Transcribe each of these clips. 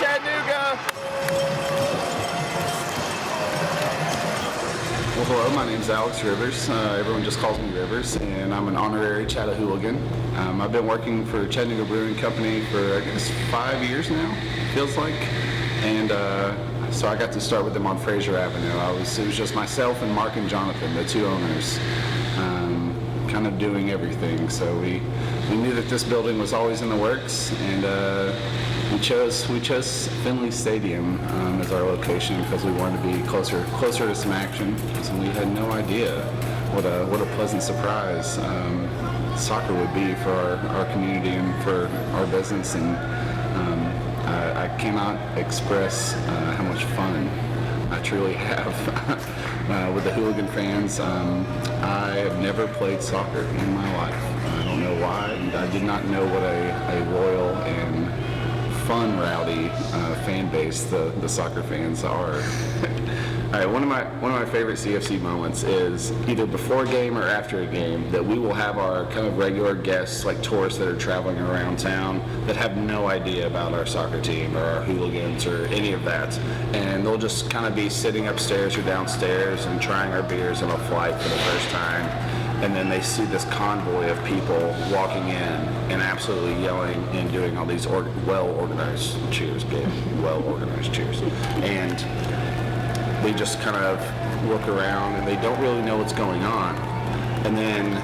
Chattanooga! Well, hello, my name's Alex Rivers. Everyone just calls me Rivers, and I'm an honorary Chatta hooligan. I've been working for Chattanooga Brewing Company for, I guess, 5 years now, feels like. And so I got to start with them on Fraser Avenue. It was just myself and Mark and Jonathan, the two owners, kind of doing everything. So we knew that this building was always in the works, and we chose Finley Stadium as our location because we wanted to be closer to some action, because we had no idea what a pleasant surprise soccer would be for our community and for our business. And I cannot express how much fun I truly have with the hooligan fans. I have never played soccer in my life. I don't know why, and I did not know what a loyal and fun, rowdy fan base the soccer fans are. All right, one of my favorite CFC moments is either before a game or after a game that we will have our kind of regular guests, like tourists that are traveling around town that have no idea about our soccer team or our hooligans or any of that, and they'll just kind of be sitting upstairs or downstairs and trying our beers on a flight for the first time. And then they see this convoy of people walking in and absolutely yelling and doing all these well-organized cheers, well-organized cheers. And they just kind of look around and they don't really know what's going on. And then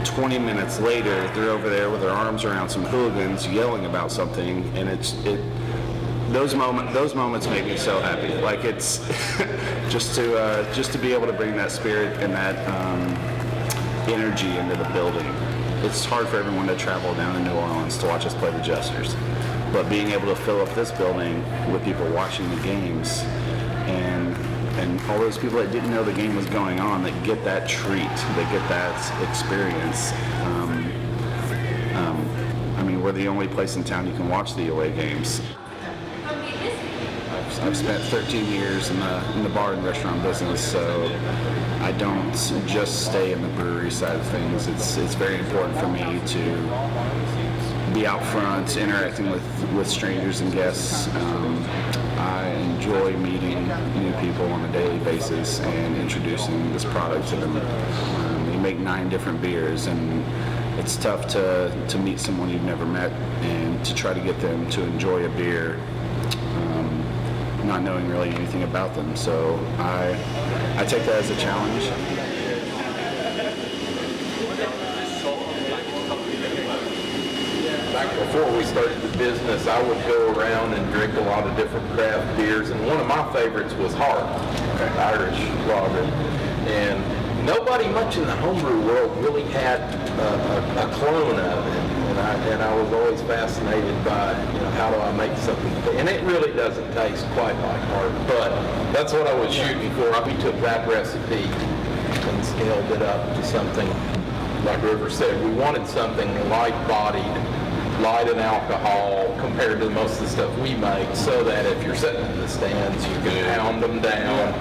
20 minutes later, they're over there with their arms around some hooligans yelling about something, and those moments make me so happy. Like, it's just to be able to bring that spirit and that energy into the building. It's hard for everyone to travel down to New Orleans to watch us play the Jesters, but being able to fill up this building with people watching the games and all those people that didn't know the game was going on, that get that treat, that get that experience. I mean, we're the only place in town you can watch the away games. I've spent 13 years in the bar and restaurant business, so I don't just stay in the brewery side of things. It's very important for me to be out front, interacting with strangers and guests. I enjoy meeting new people on a daily basis and introducing this product to them. We make 9 different beers, and it's tough to meet someone you've never met and to try to get them to enjoy a beer not knowing really anything about them. So I take that as a challenge. Back before we started the business, I would go around and drink a lot of different craft beers, and one of my favorites was Hart, Irish lager. And nobody much in the homebrew world really had a clone of it. And I was always fascinated by, how do I make something? And it really doesn't taste quite like Hart, but that's what I was shooting for. We took that recipe and scaled it up to something, like River said, we wanted something light-bodied, light in alcohol compared to most of the stuff we make, so that if you're sitting in the stands, you can pound them down.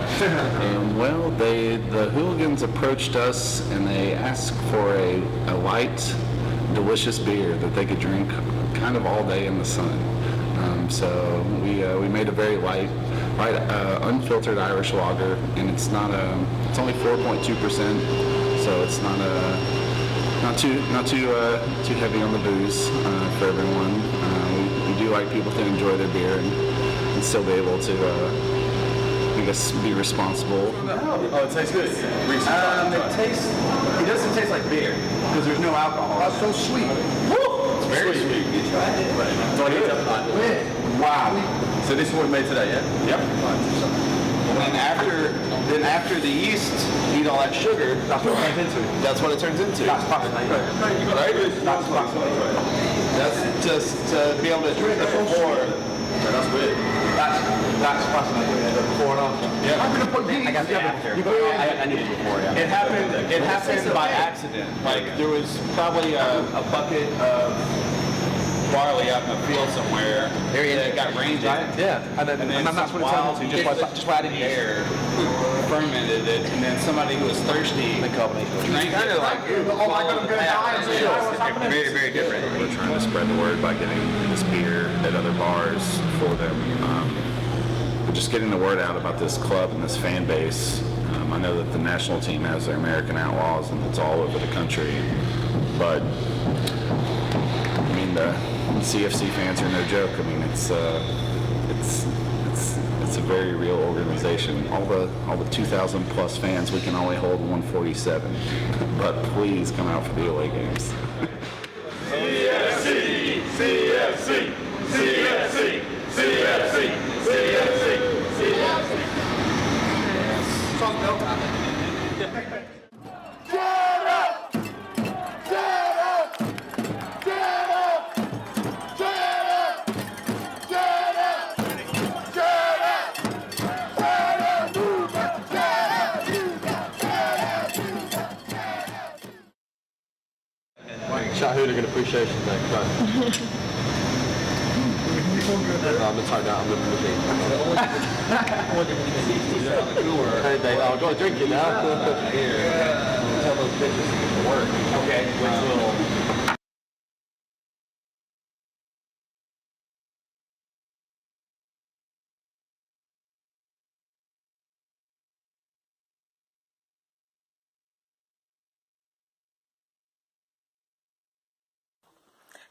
Well, the hooligans approached us and they asked for a light, delicious beer that they could drink kind of all day in the sun. So we made a very light, unfiltered Irish lager, and it's only 4.2%, so it's not too heavy on the booze for everyone. We do like people to enjoy their beer and still be able to, I guess, be responsible. Oh, it tastes good. It doesn't taste like beer because there's no alcohol. That's so sweet. Woo! It's very sweet. You tried it? Wow. So this is what we made today, yeah? Yep. And then after the yeast eat all that sugar, that's what it turns into. That's what it turns into. That's fascinating. Right? That's fascinating. That's just to be able to drink it before. That's weird. That's fascinating. Before and after. Yeah. I'm gonna put these. I got the after. I knew it before. Yeah. It happened by accident. Like there was probably a bucket of barley out in the field somewhere. It got rained in. Yeah, and then that's what it turned into. Just by adding air, fermented it, and then somebody who was thirsty drank it. Kind of like Very, very different. We're trying to spread the word by getting this beer at other bars for them. Just getting the word out about this club and this fan base. I know that the national team has their American Outlaws, and it's all over the country. But I mean, the CFC fans are no joke. I mean, it's a very real organization. All the 2,000 plus fans, we can only hold 147. But please come out for the away games. CFC, CFC, CFC, CFC, CFC, CFC. Chattanooga Appreciation Day. Right. I'm gonna type that. I'm looking at it. I've got to drink it now. Tell those bitches to get to work. Okay. Which will.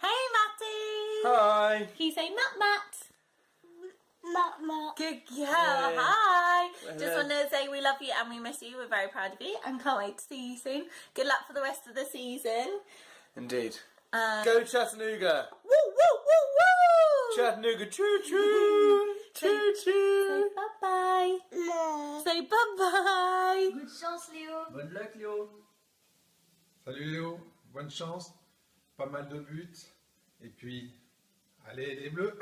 Hey, Matty! Hi. Can you say Matt? Mama. Good girl, hi! Just want to say we love you and we miss you. We're very proud of you and can't wait to see you soon. Good luck for the rest of the season. Indeed. Go Chattanooga. Woo, woo, woo, woo! Chattanooga, choo choo. Choo choo. Say bye-bye. Non. Say bye-bye. Bonne chance, Léo. Bonne luck Léo. Salut Léo, bonne chance, pas mal de buts, et puis, allez les Bleus.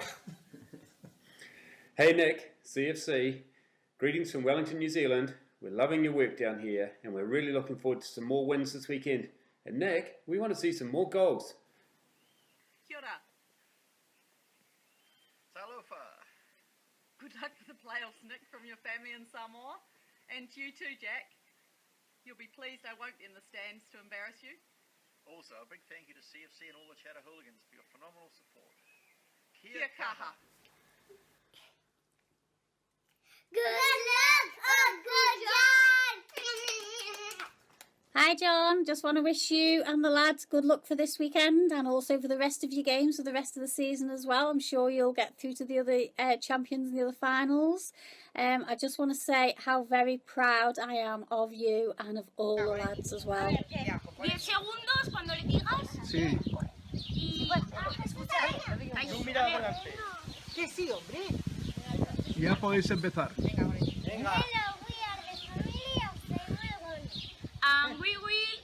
Hey Nick, CFC. Greetings from Wellington, New Zealand. We're loving your work down here and we're really looking forward to some more wins this weekend. And Nick, we want to see some more goals. Kia ora. Talofa. Good luck with the playoffs, Nick, from your family in Samoa. And you too, Jack. You'll be pleased I won't be in the stands to embarrass you. Also, a big thank you to CFC and all the Chatter hooligans for your phenomenal support. Kia kaha. Good luck or good job. Hi John, just want to wish you and the lads good luck for this weekend and also for the rest of your games for the rest of the season as well. I'm sure you'll get through to the other champions and the other finals. I just want to say how very proud I am of you and of all the lads as well. 10 segundos cuando le digas. Sí. Que sí, hombre. Ya podéis empezar. Hello, we are the family of the dragon. And we will,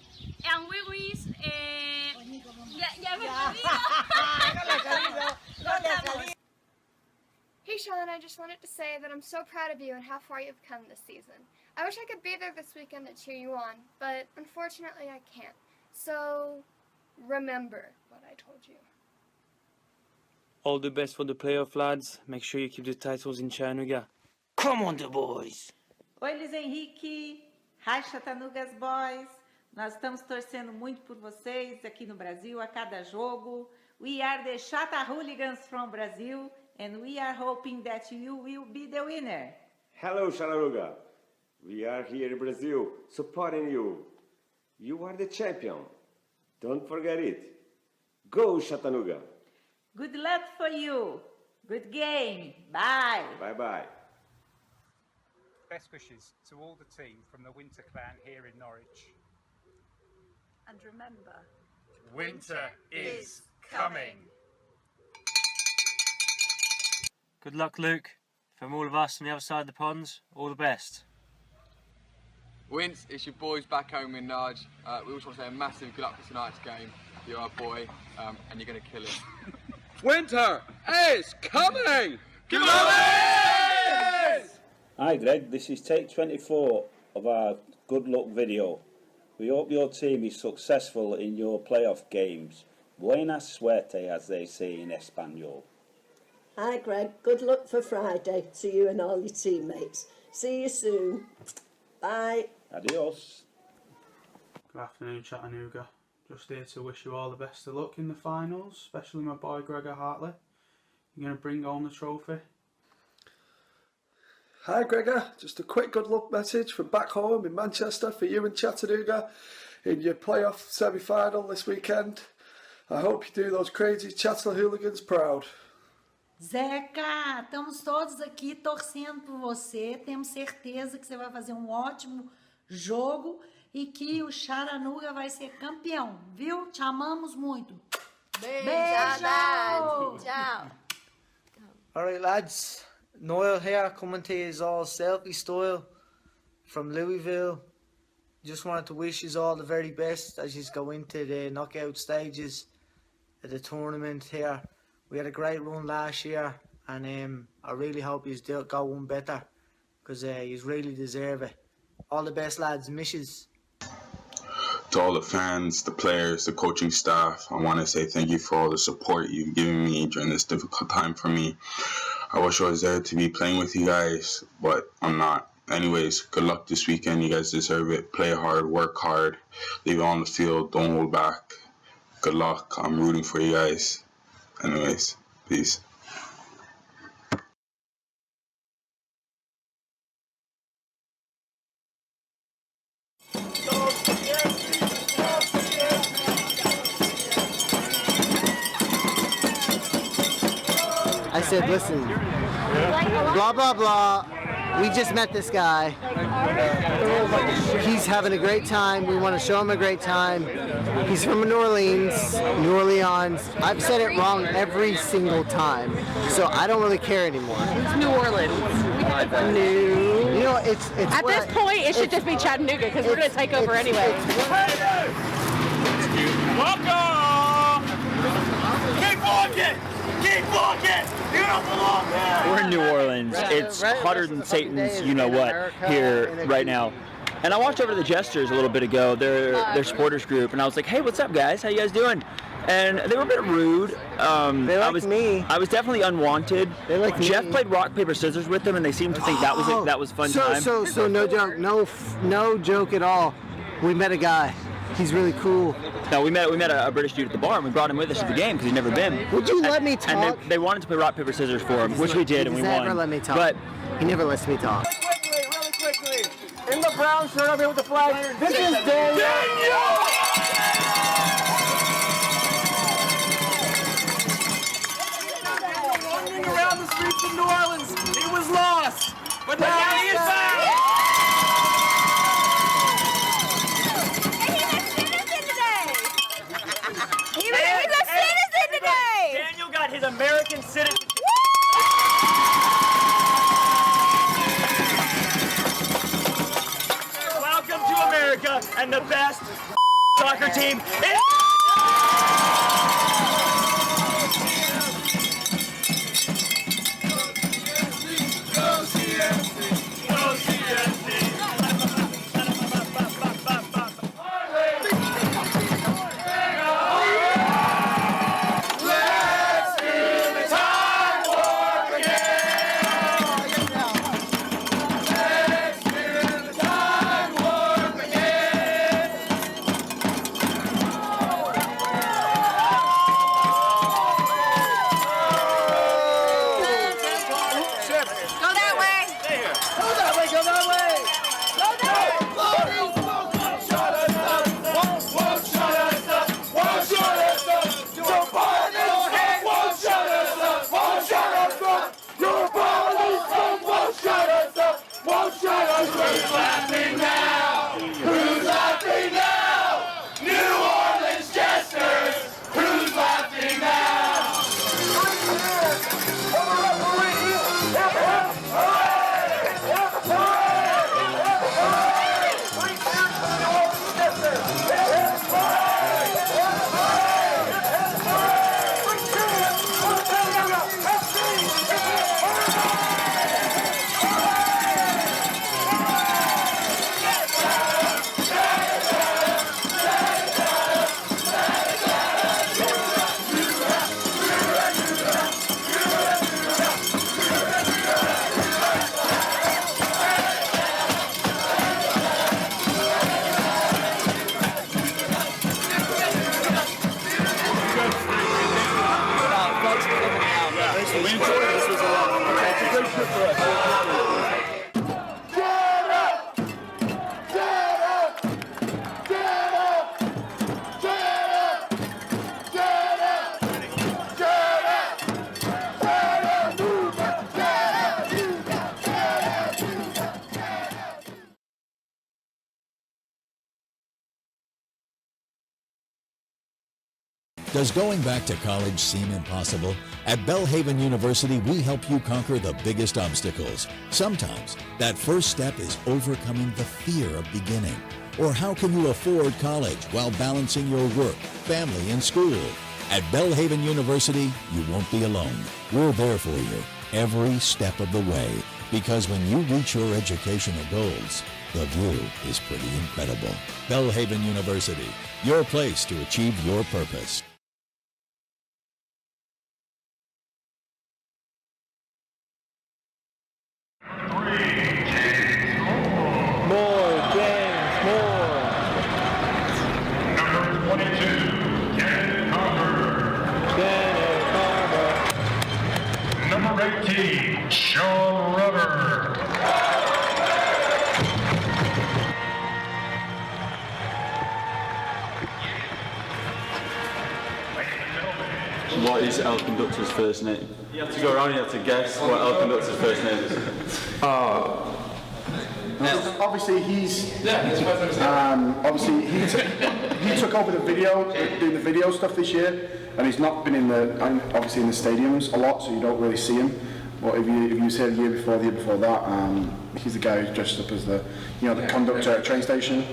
Hey Sean, I just wanted to say that I'm so proud of you and how far you've come this season. I wish I could be there this weekend to cheer you on, but unfortunately I can't. So, remember what I told you. All the best for the playoff, lads. Make sure you keep the titles in Chattanooga. Come on, the boys! Oi, Luiz Henrique. Hi, Chattanooga's boys. Nós estamos torcendo muito por vocês aqui no Brasil a cada jogo. We are the Chatta hooligans from Brazil, and we are hoping that you will be the winner. Hello, Chattanooga. We are here in Brazil, supporting you. You are the champion. Don't forget it. Go, Chattanooga. Good luck for you. Good game. Bye. Bye-bye. Best wishes to all the team from the Winter Clan here in Norwich. And remember, Winter is coming. Good luck, Luke. From all of us on the other side of the ponds, all the best. Wince, it's your boys back home in Narge. We also want to say a massive good luck for tonight's game. You're our boy, and you're going to kill it. Winter is coming! Hi Greg, this is take 24 of our good luck video. We hope your team is successful in your playoff games. Buena suerte, as they say in Espanol. Hi Greg, good luck for Friday to you and all your teammates. See you soon. Bye. Adios. Good afternoon, Chattanooga. Just here to wish you all the best of luck in the finals, especially my boy Gregor Hartley. You're going to bring home the trophy. Hi Gregor, just a quick good luck message from back home in Manchester for you and Chattanooga in your playoff semi-final this weekend. I hope you do those crazy Chattanooga hooligans proud. Zeca, estamos todos aqui torcendo por você, temos certeza que você vai fazer um ótimo jogo e que o Chattanooga vai ser campeão, viu? Te amamos muito. Beijo! Ciao. Alright lads, Noel here coming to you all selfie style from Louisville. Just wanted to wish you all the very best as you go into the knockout stages of the tournament here. We had a great run last year and I really hope you go one better because you really deserve it. All the best lads, misses. To all the fans, the players, the coaching staff, I want to say thank you for all the support you've given me during this difficult time for me. I wish I was there to be playing with you guys, but I'm not. Anyways, good luck this weekend. You guys deserve it. Play hard, work hard, leave it on the field, don't hold back. Good luck. I'm rooting for you guys. Anyways, peace. I said, listen, blah, blah, blah. We just met this guy. He's having a great time. We want to show him a great time. He's from New Orleans. I've said it wrong every single time, so I don't really care anymore. It's New Orleans. You know, it's At this point, it should just be Chattanooga because we're going to take over anyway. Welcome! Keep walking! Keep walking! You don't belong there! We're in New Orleans. It's hotter than Satan's you-know-what here right now. And I walked over to the Jesters a little bit ago, their supporters group, and I was like, hey, what's up, guys? How you guys doing? And they were a bit rude. They liked me. I was definitely unwanted. They liked me. Jeff played rock, paper, scissors with them, and they seemed to think that was fun time. So no joke, no joke at all. We met a guy. He's really cool. No, we met a British dude at the bar, and we brought him with us to the game because he'd never been. Would you let me talk? And they wanted to play rock, paper, scissors for him, which we did, and we won. He never let me talk. But he never lets me talk. Really quickly. In the brown shirt over here with the flag. This is Daniel! Wandering around the streets of New Orleans. He was lost, but now he is back! He's a citizen today! Daniel got his American citizenship. Welcome to America and the best soccer team in We enjoyed it. This was it's a great trip for us. Does going back to college seem impossible? At Belhaven University, we help you conquer the biggest obstacles. Sometimes that first step is overcoming the fear of beginning. Or how can you afford college while balancing your work, family, and school? At Belhaven University, you won't be alone. We're there for you every step of the way, because when you reach your educational goals, the view is pretty incredible. Belhaven University, your place to achieve your purpose. Sean Rubber. What is El Conductor's first name? You have to go around, you have to guess what El Conductor's first name is. Obviously he took over the video, doing the video stuff this year, and he's not been in obviously in the stadiums a lot, so you don't really see him. But if you was here the year before that, he's the guy who dressed up as the conductor at a train station,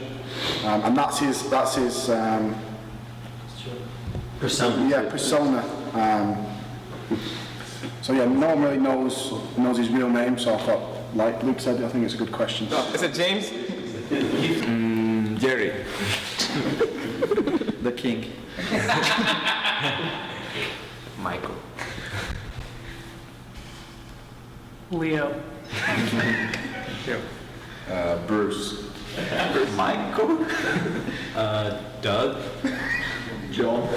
and that's his persona. Yeah, persona. So yeah, no one really knows his real name. So I thought, like Luke said, I think it's a good question. Is it James? Jerry. The king. Michael. Leo. Bruce. Michael. Doug. John.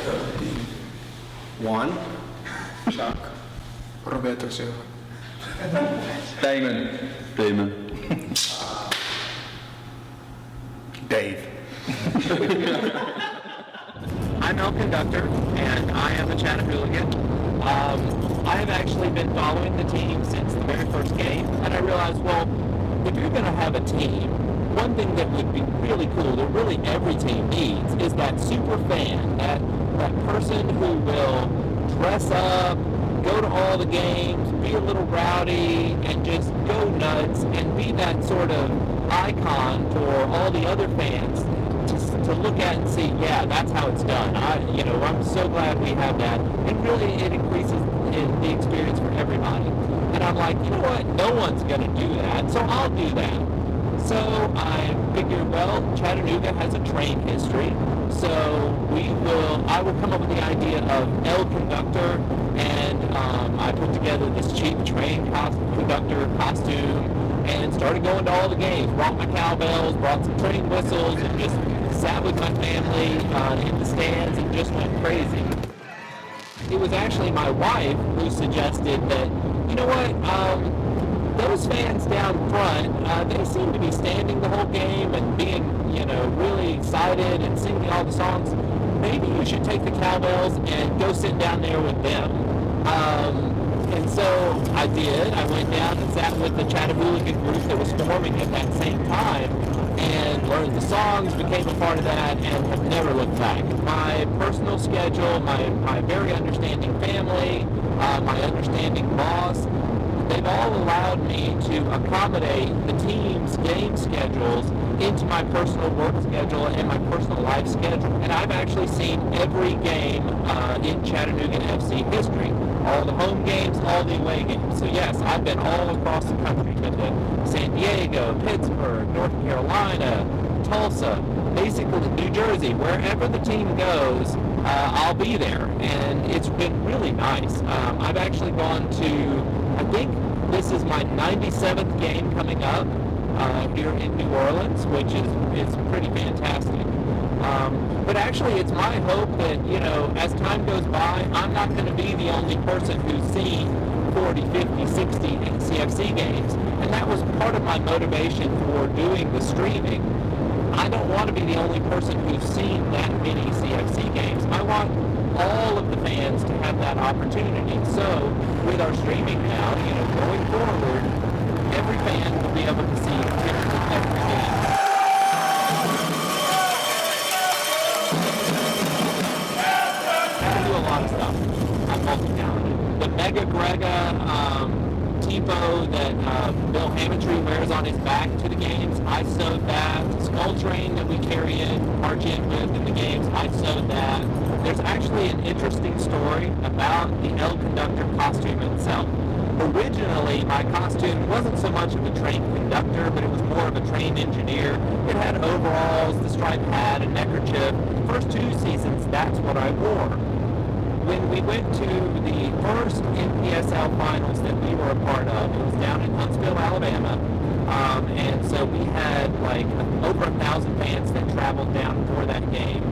Juan. Chuck. Roberto Silva. Damon. Dave. I'm El Conductor, and I am a Chattanooga. I have actually been following the team since the very first game, and I realized, well, if you're going to have a team, one thing that would be really cool, that really every team needs, is that super fan, that person who will dress up, go to all the games, be a little rowdy, and just go nuts, and be that sort of icon for all the other fans to look at and see, yeah, that's how it's done. I'm so glad we have that, and really it increases the experience for everybody. And I'm like, you know what, no one's going to do that, so I'll do that. So I figured, well, Chattanooga has a train history, so I will come up with the idea of El Conductor, and I put together this cheap train conductor costume, and started going to all the games, brought my cowbells, brought some train whistles, and just sat with my family in the stands and just went crazy. It was actually my wife who suggested that, you know what, those fans down front, they seem to be standing the whole game and being, really excited and singing all the songs. Maybe you should take the cowbells and go sit down there with them. And so I did. I went down and sat with the Chattanooga group that was forming at that same time and learned the songs, became a part of that, and have never looked back. My personal schedule, my very understanding family, my understanding boss, they've all allowed me to accommodate the team's game schedules into my personal work schedule and my personal life schedule. And I've actually seen every game in Chattanooga FC history. All the home games, all the away games. So yes, I've been all across the country. Been to San Diego, Pittsburgh, North Carolina, Tulsa, basically New Jersey. Wherever the team goes, I'll be there. And it's been really nice. I've actually gone to, I think this is my 97th game coming up here in New Orleans, which is pretty fantastic. But actually, it's my hope that, as time goes by, I'm not going to be the only person who's seen 40, 50, 60 CFC games. And that was part of my motivation for doing the streaming. I don't want to be the only person who's seen that many CFC games. I want all of the fans to have that opportunity. So with our streaming now, going forward, every fan will be able to see every game. I do a lot of stuff. I'm multi-talented. The Mega Grega Tipo that Bill Hammontree wears on his back to the games, I sewed that. Skull Train that we carry in, march in with in the games, I sewed that. There's actually an interesting story about the El Conductor costume itself. Originally, my costume wasn't so much of a trained conductor, but it was more of a trained engineer. It had overalls, the striped hat, a neckerchief. First 2 seasons, that's what I wore. When we went to the first NPSL finals that we were a part of, it was down in Huntsville, Alabama, and so we had like over 1,000 fans that traveled down for that game.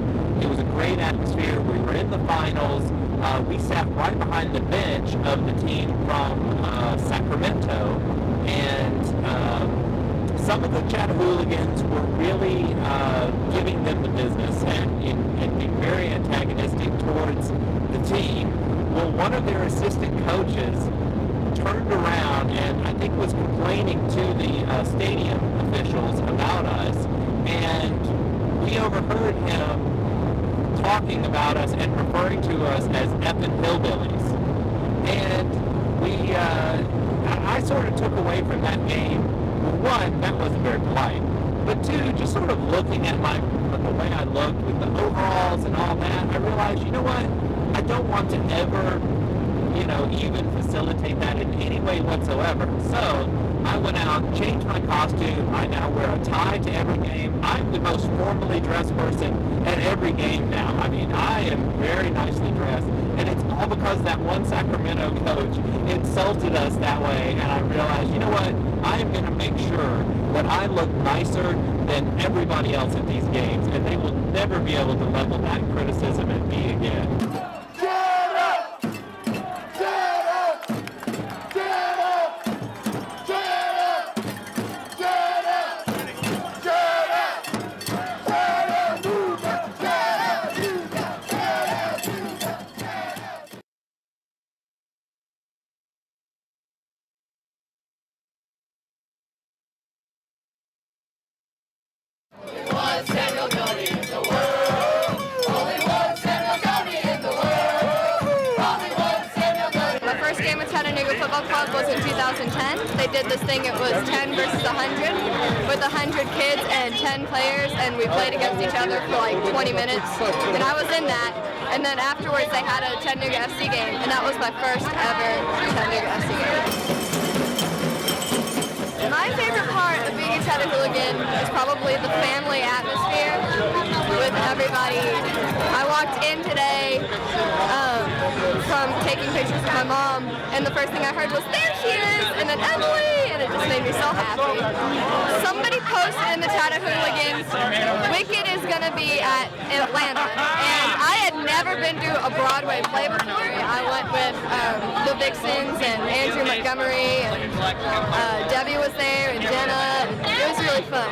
It was a great atmosphere. We were in the finals. We sat right behind the bench of the team from Sacramento, and some of the Chatahooligans were really giving them the business and being very antagonistic towards the team. Well, one of their assistant coaches turned around and I think was complaining to the stadium officials about us, and we overheard him talking about us and referring to us as effing hillbillies. And we, I sort of took away from that game. One, that wasn't very polite, but two, just sort of looking at the way I looked with the overalls and all that, I realized, you know what, I don't want to ever, even facilitate that in any way whatsoever. So I went out, changed my costume. I now wear a tie to every game. I'm the most formally dressed person at every game now. I mean, I am very nicely dressed, and it's all because that one Sacramento coach insulted us that way, and I realized, you know what, I am going to make sure that I look nicer than everybody else at these games, and they will never be able to level that criticism at me again. Chattanooga Football Club was in 2010. They did this thing, it was 10 versus 100, with 100 kids and 10 players, and we played against each other for like 20 minutes, and I was in that. And then afterwards they had a Chattanooga FC game, and that was my first ever Chattanooga FC game. My favorite part of being a Chattahooligan is probably the family atmosphere with everybody. I walked in today from taking pictures with my mom, and the first thing I heard was, "There she is!" and then Emily, and it just made me so happy. Somebody posted in the Chattahooligans, Wicked is going to be at Atlanta, and I had never been to a Broadway play before. I went with the Vixens and Andrew Montgomery, and Debbie was there, and Jenna, and it was really fun.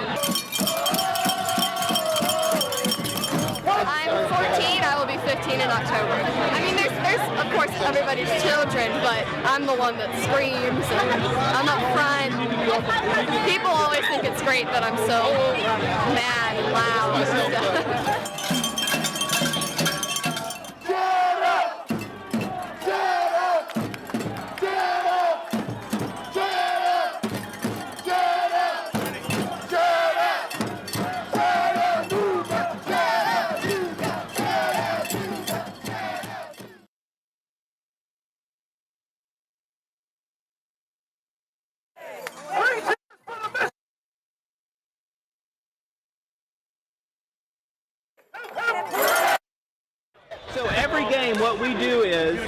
I'm 14, I will be 15 in October. I mean, there's of course everybody's children, but I'm the one that screams, and I'm up front. People always think it's great that I'm so mad and loud. game, what we do is,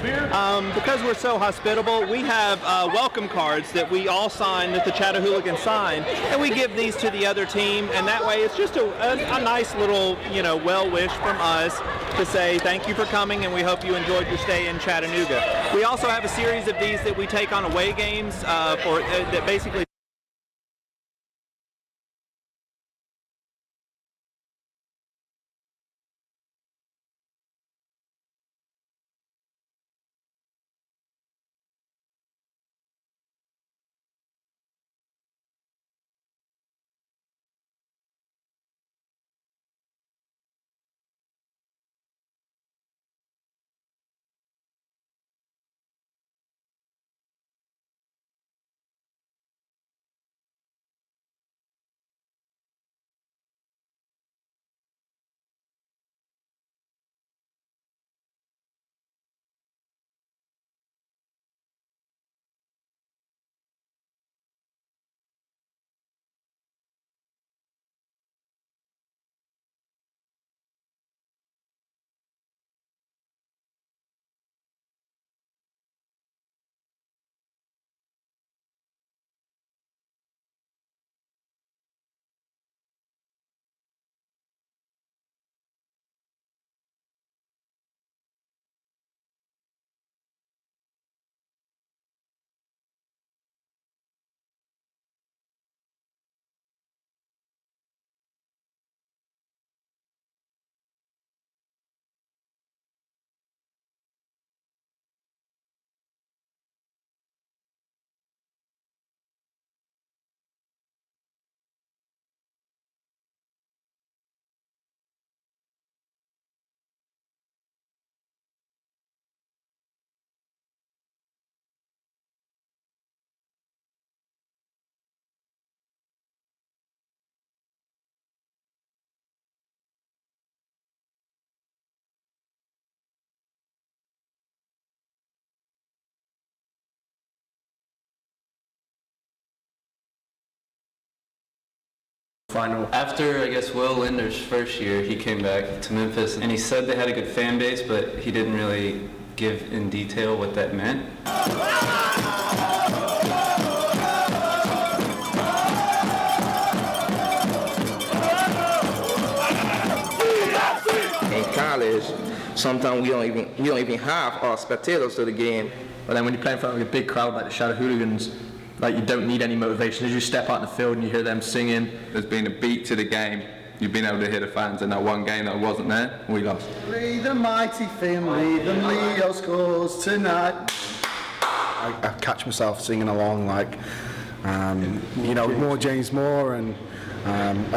because we're so hospitable, we have welcome cards that we all sign, that the Chattanooga sign, and we give these to the other team, and that way it's just a nice little, well wish from us to say thank you for coming, and we hope you enjoyed your stay in Chattanooga. We also have a series of these that we take on away games that basically. Final. After, I guess, Will Linder's first year, he came back to Memphis, and he said they had a good fan base, but he didn't really give in detail what that meant. In college, sometimes we don't even have our spectators to the game. But then when you play in front of a big crowd like the Shadow Hooligans, like, you don't need any motivation. As you step out in the field and you hear them singing. There's been a beat to the game. You've been able to hear the fans in that one game that wasn't there. We lost. Lead the mighty Finley, the Leo scores tonight. I catch myself singing along, like, more James Moore, and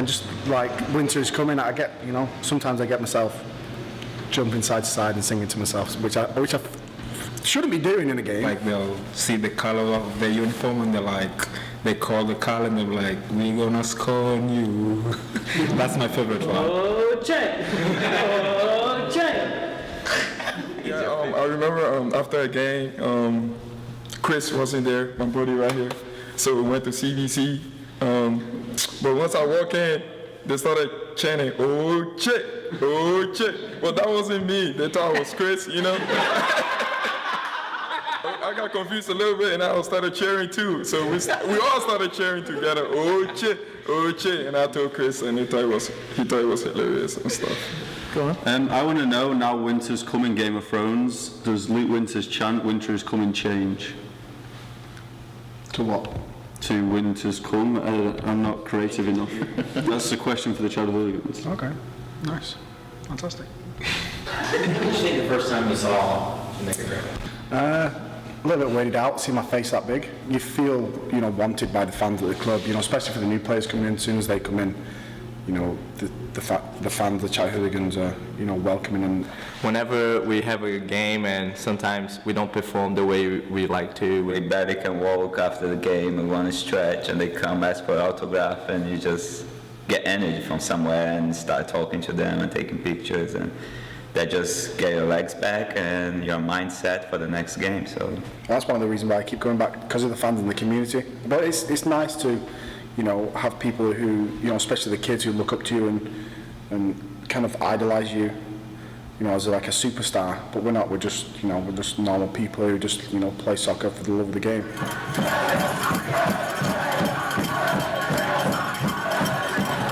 just like winter is coming. Sometimes I get myself jumping side to side and singing to myself, which I shouldn't be doing in a game. Like, they'll see the color of the uniform and they call the color and they're like, we gonna score on you. That's my favorite one. Oh, Jay! Oh, Jay! Yeah, I remember after a game, Chris wasn't there, my buddy right here. So we went to CDC. But once I walk in, they started chanting, oh, Jay! Oh, Jay! Well, that wasn't me. They thought it was Chris, I got confused a little bit, and I started cheering too. So we all started cheering together. Oh che, and I told Chris, and he thought it was hilarious and stuff. Go on. I want to know, now winter's coming, Game of Thrones. Does Luke Winter's chant "Winter is coming" change? To what? To Winter's come. I'm not creative enough. That's the question for the Shadow Hooligans. Okay, nice, fantastic. What did you think the first time you saw Jamaica Gregor? A little bit weirded out, see my face that big. You feel, wanted by the fans at the club, especially for the new players coming in. As soon as they come in, the fans, the Chat Hooligans are, welcoming them. Whenever we have a game and sometimes we don't perform the way we like to, we barely can walk after the game, we want to stretch, and they come ask for autograph, and you just get energy from somewhere and start talking to them and taking pictures, and that just get your legs back and your mindset for the next game. So that's one of the reasons why I keep going back, because of the fans in the community. But it's nice to, have people who, especially the kids who look up to you and kind of idolise you. as like a superstar, but we're not. We're just normal people who just play soccer for the love of the game.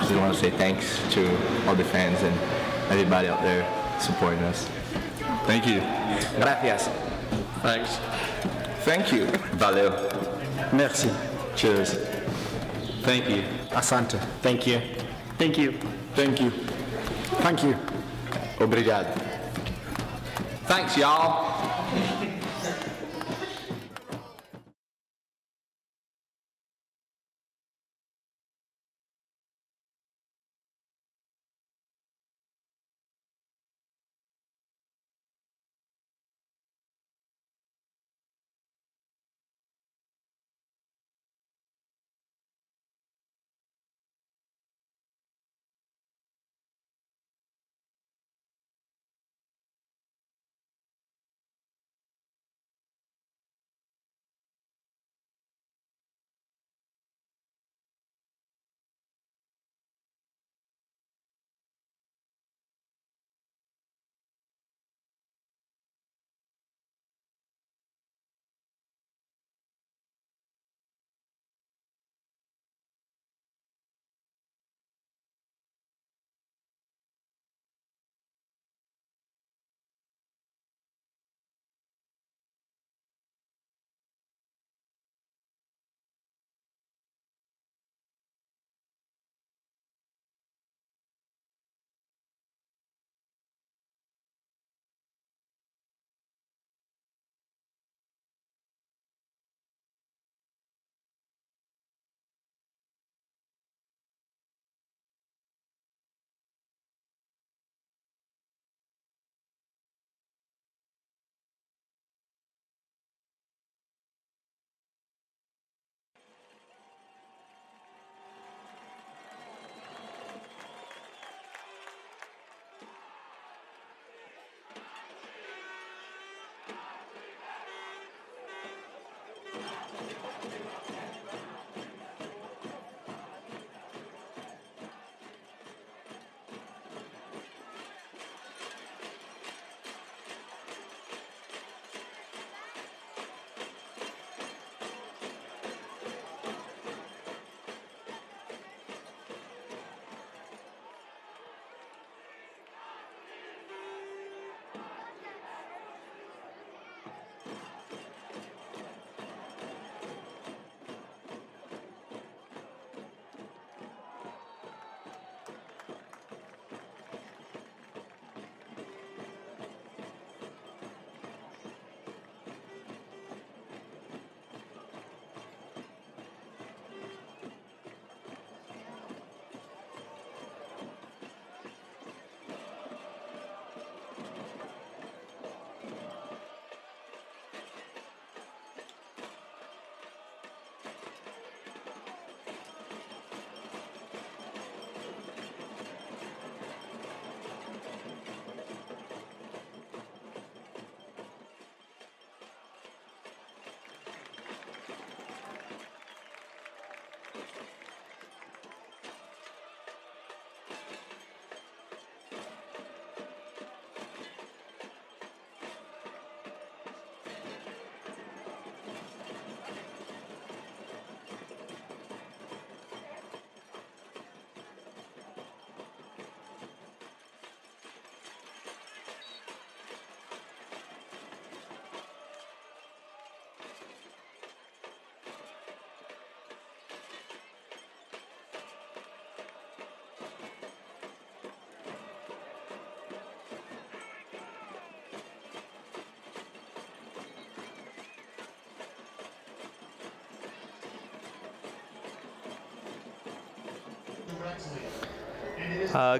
Just want to say thanks to all the fans and everybody out there supporting us. Thank you. Gracias. Thanks. Thank you. Valeu. Merci. Cheers. Thank you. Asante. Thank you. Thank you. Thank you. Thank you. Obrigado. Thanks, y'all.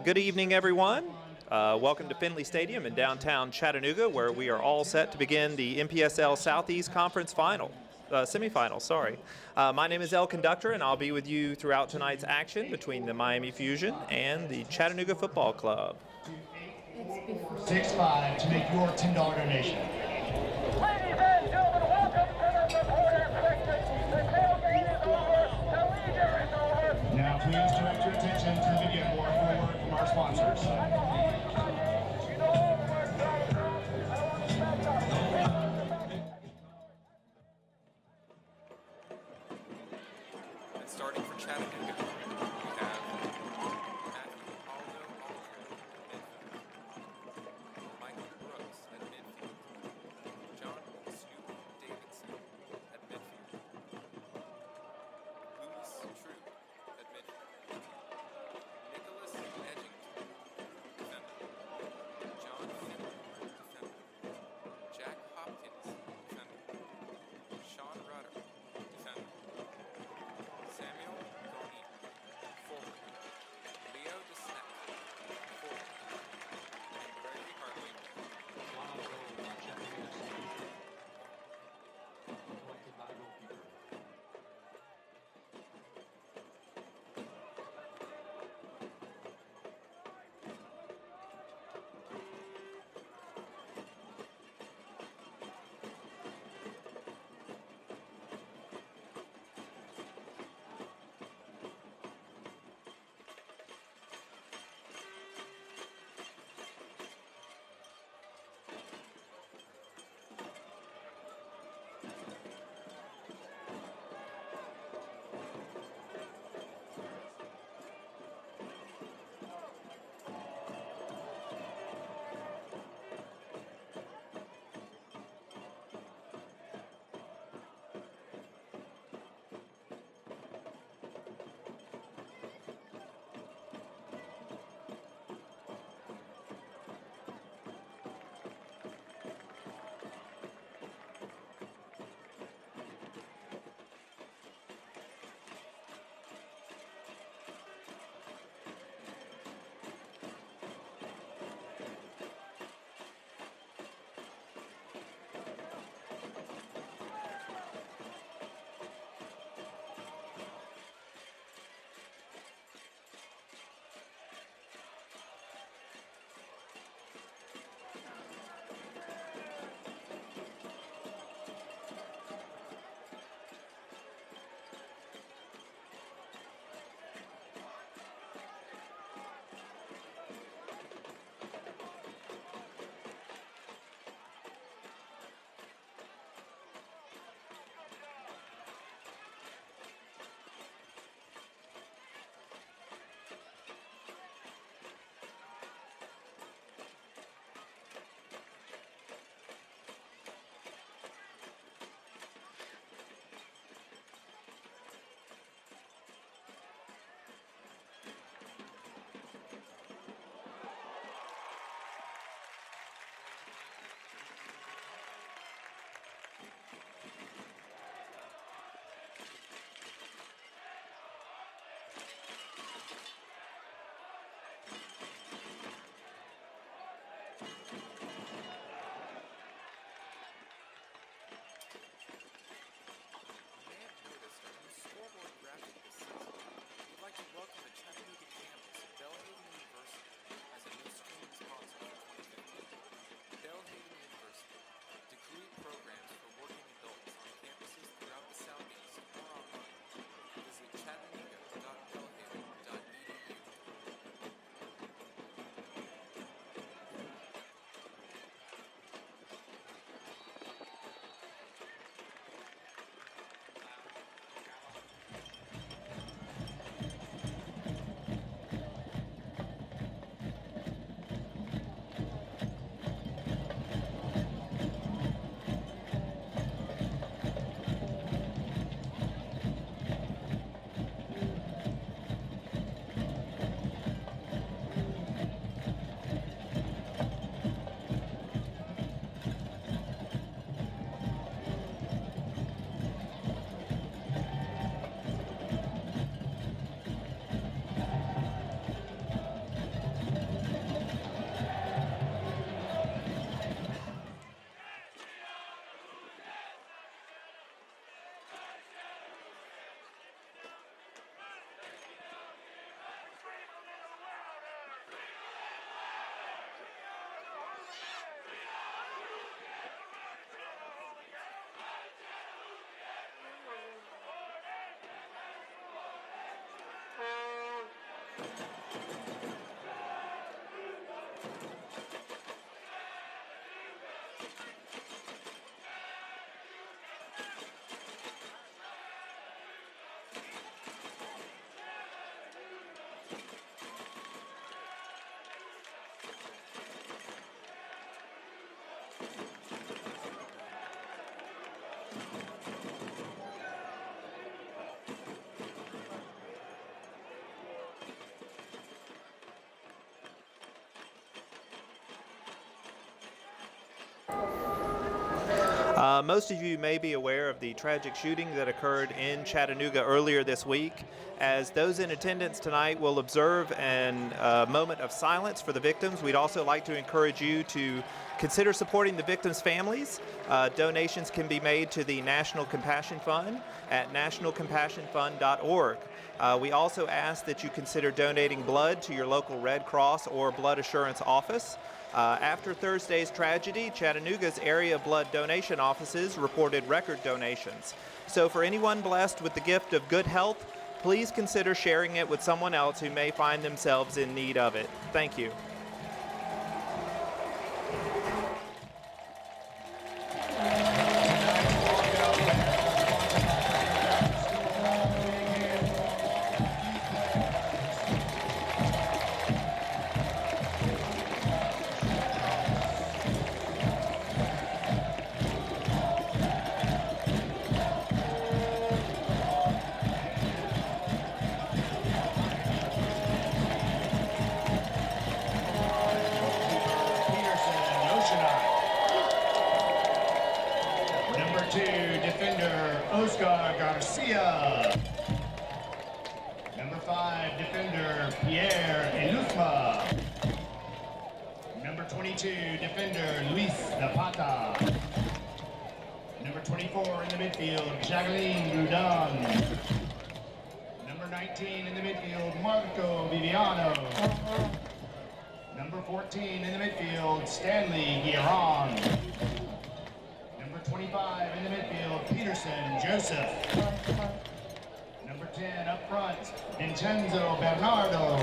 Good evening, everyone. Welcome to Finley Stadium in downtown Chattanooga, where we are all set to begin the NPSL Southeast Conference semifinal. Sorry. My name is El Conductor, and I'll be with you throughout tonight's action between the Miami Fusion and the Chattanooga Football Club. 6-5 to make your $10 donation. Ladies and gentlemen, welcome to the supporters section. The tailgate is over. The leader is over. Now please direct your attention to the video board forward from our sponsors. You know, Starting for Chattanooga, we have Matthew Aldo Aldred at midfield, Michael Brooks at midfield, John Snoop Davidson at midfield, Louis Troop at midfield, Nicholas Edgington, defender, John Finley, defender, Jack Hopkins, defender, Sean Rudder, defender, Samuel Goni, Most of you may be aware of the tragic shooting that occurred in Chattanooga earlier this week. As those in attendance tonight will observe a moment of silence for the victims, we'd also like to encourage you to consider supporting the victims' families. Donations can be made to the National Compassion Fund at nationalcompassionfund.org. We also ask that you consider donating blood to your local Red Cross or Blood Assurance office. After Thursday's tragedy, Chattanooga's area blood donation offices reported record donations. So for anyone blessed with the gift of good health, please consider sharing it with someone else who may find themselves in need of it. Thank you. Garcia. Number 5, defender Pierre Elufma. Number 22, defender Luis Zapata. Number 24 in the midfield, Jacqueline Rudon. Number 19 in the midfield, Marco Viviano. Number 14 in the midfield, Stanley Guiron. Number 25 in the midfield, Peterson Joseph. Number 10 up front, Vincenzo Bernardo.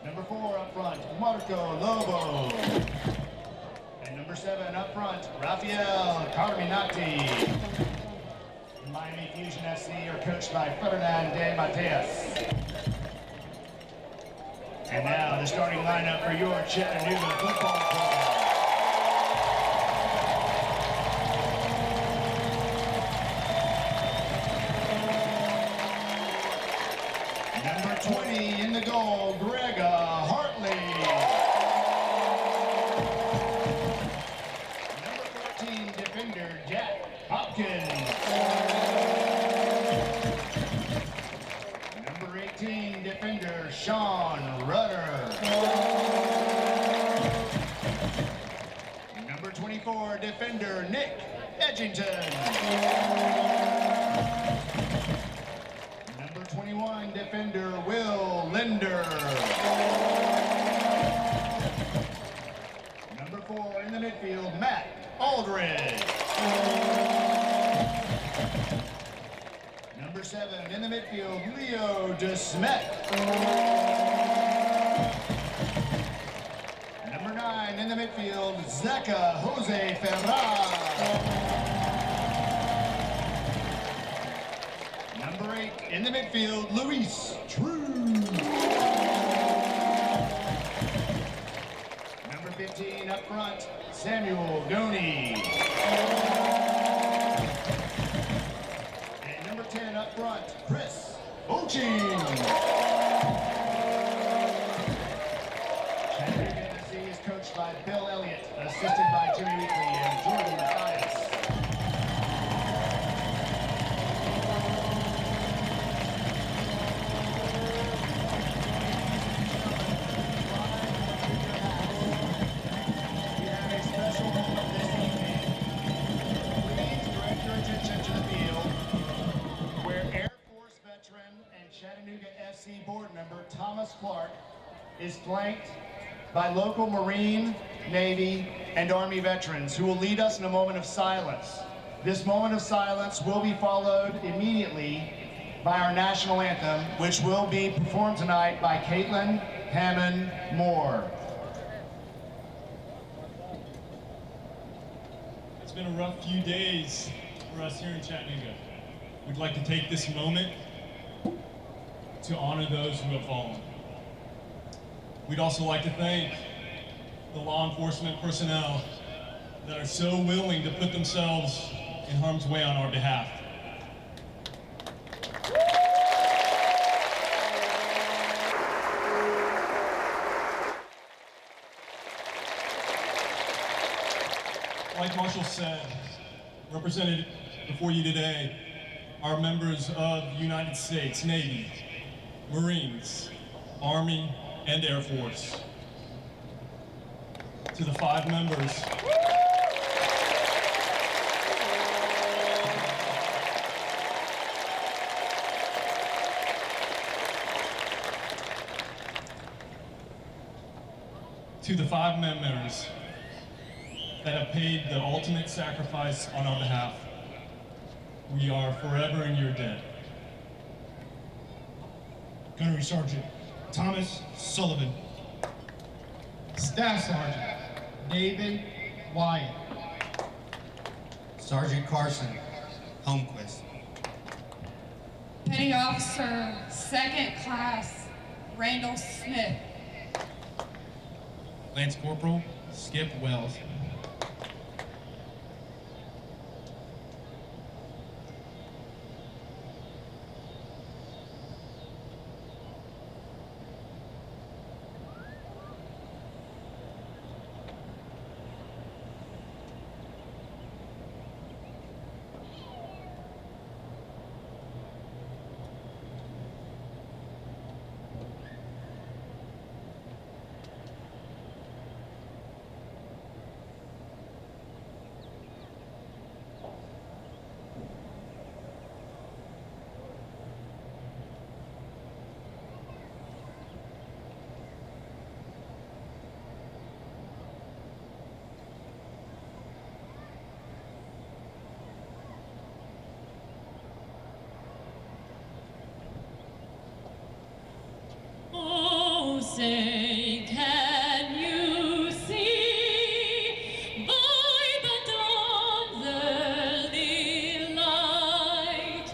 Number 4 up front, Marco Lobo. And number 7 up front, Rafael Carminati. The Miami Fusion FC are coached by Ferdinand de Mateus. And now the starting lineup for your Chattanooga football club. Number 20 in the goal, Greg Hartley. Number 14, defender Jack Hopkins. Number 18, defender Sean Rudder. Number 24, defender Nick Edgington. Number 21, defender Will Linder. Number 4 in the midfield, Matt Aldridge. Number 7 in the midfield, Leo DeSmet. Number 9 in the midfield, Zeka Jose Ferrar. Number 8 in the midfield, Luis True. Number 15 up front, Samuel Doney. And number 10 up front, Chris Ochin. Chattanooga FC is coached by Bill Elliott, assisted by Jimmy Weekly and Jordan Mathias. Chattanooga FC board member Thomas Clark is flanked by local Marine, Navy, and Army veterans who will lead us in a moment of silence. This moment of silence will be followed immediately by our national anthem, which will be performed tonight by Caitlin Hammond Moore. It's been a rough few days for us here in Chattanooga. We'd like to take this moment to honor those who have fallen. We'd also like to thank the law enforcement personnel that are so willing to put themselves in harm's way on our behalf. Like Marshall said, represented before you today are members of the United States Navy, Marines, Army, and Air Force. To the 5 members that have paid the ultimate sacrifice on our behalf, we are forever in your debt. Gunnery Sergeant Thomas Sullivan. Staff Sergeant David Wyatt. Sergeant Carson Holmquist. Petty Officer, 2nd Class, Randall Smith. Lance Corporal Skip Wells. Say, can you see by the dawn's early light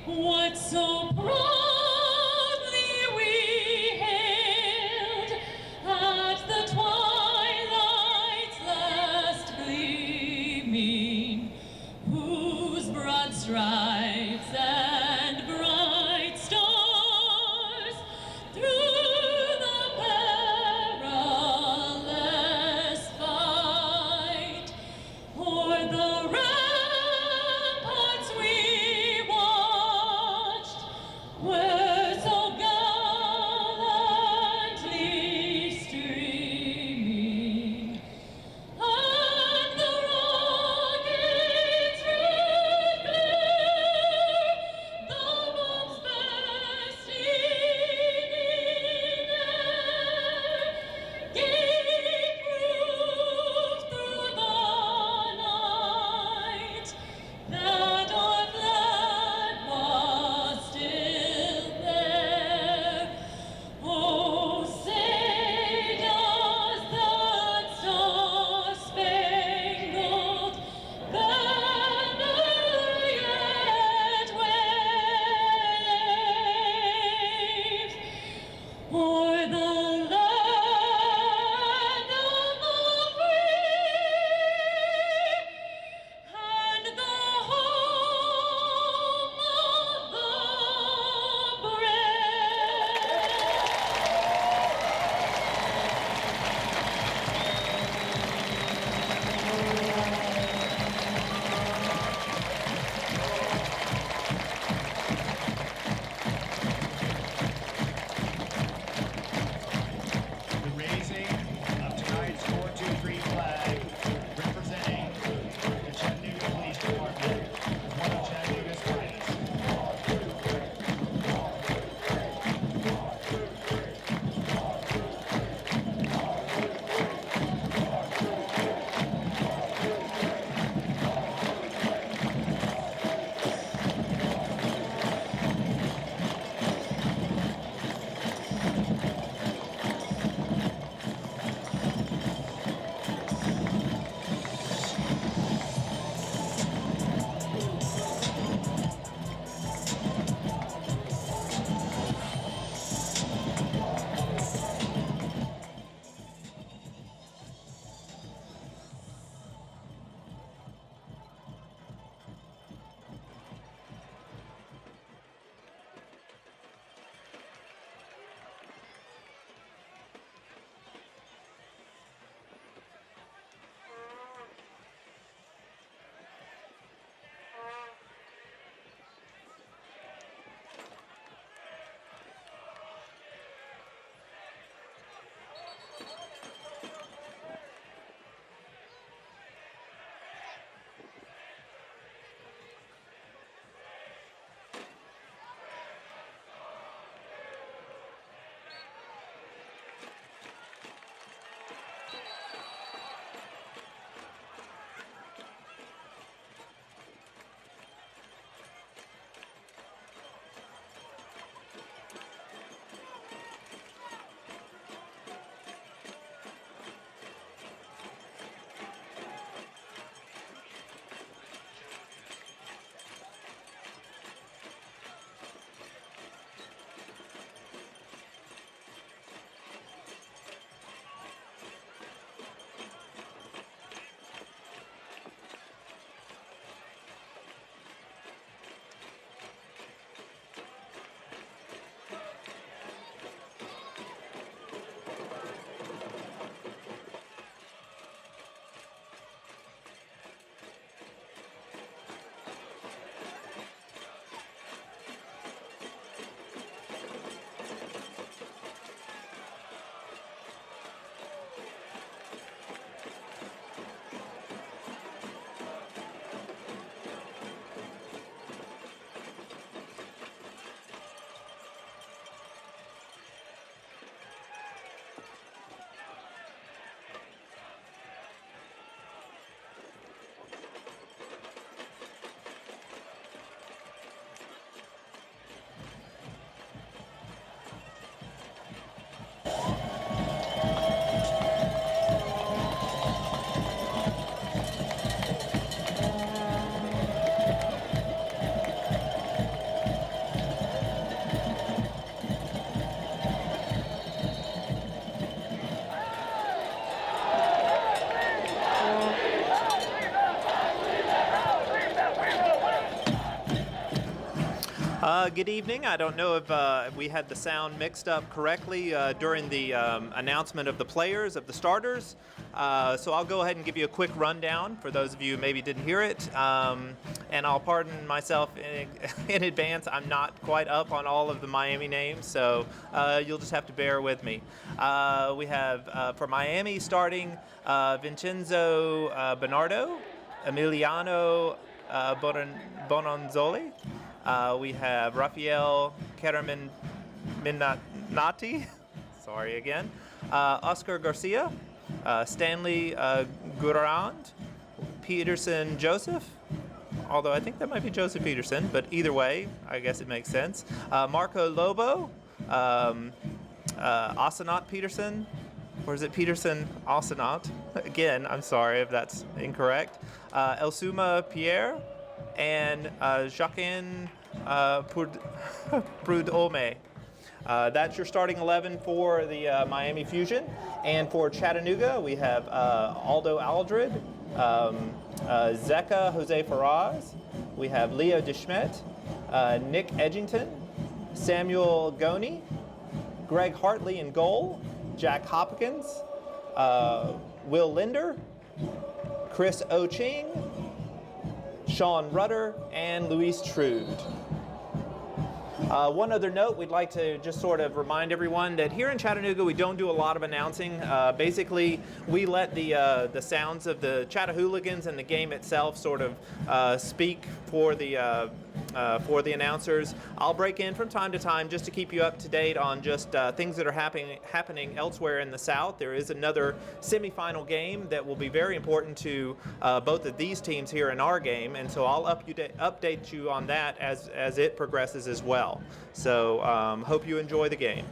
what so proudly we hailed at the twilight's last gleaming, whose broad stripes and bright stars through Good evening. I don't know if we had the sound mixed up correctly during the announcement of the players, of the starters. So I'll go ahead and give you a quick rundown for those of you who maybe didn't hear it. And I'll pardon myself in advance. I'm not quite up on all of the Miami names, so you'll just have to bear with me. We have for Miami starting Vincenzo Bernardo, Emiliano Bonanzoli. We have Rafael Caraminati, sorry again, Oscar Garcia, Stanley Gurand, Peterson Joseph, although I think that might be Joseph Peterson, but either way, I guess it makes sense. Marco Lobo, Asenat Peterson, or is it Peterson Asenat? Again, I'm sorry if that's incorrect. Elsuma Pierre, and Jacquin Prudhomme. That's your starting 11 for the Miami Fusion. And for Chattanooga, we have Aldo Aldred, Zeka Jose Faraz, we have Leo DeSchmidt, Nick Edgington, Samuel Goni, Greg Hartley in goal, Jack Hopkins, Will Linder, Chris Oching, Sean Rudder, and Luis Trude. One other note, we'd like to just sort of remind everyone that here in Chattanooga we don't do a lot of announcing. Basically, we let the sounds of the Chattahooligans and the game itself sort of speak for the announcers. I'll break in from time to time just to keep you up to date on just things that are happening elsewhere in the South. There is another semifinal game that will be very important to both of these teams here in our game, and so I'll update you on that as it progresses as well. So hope you enjoy the game.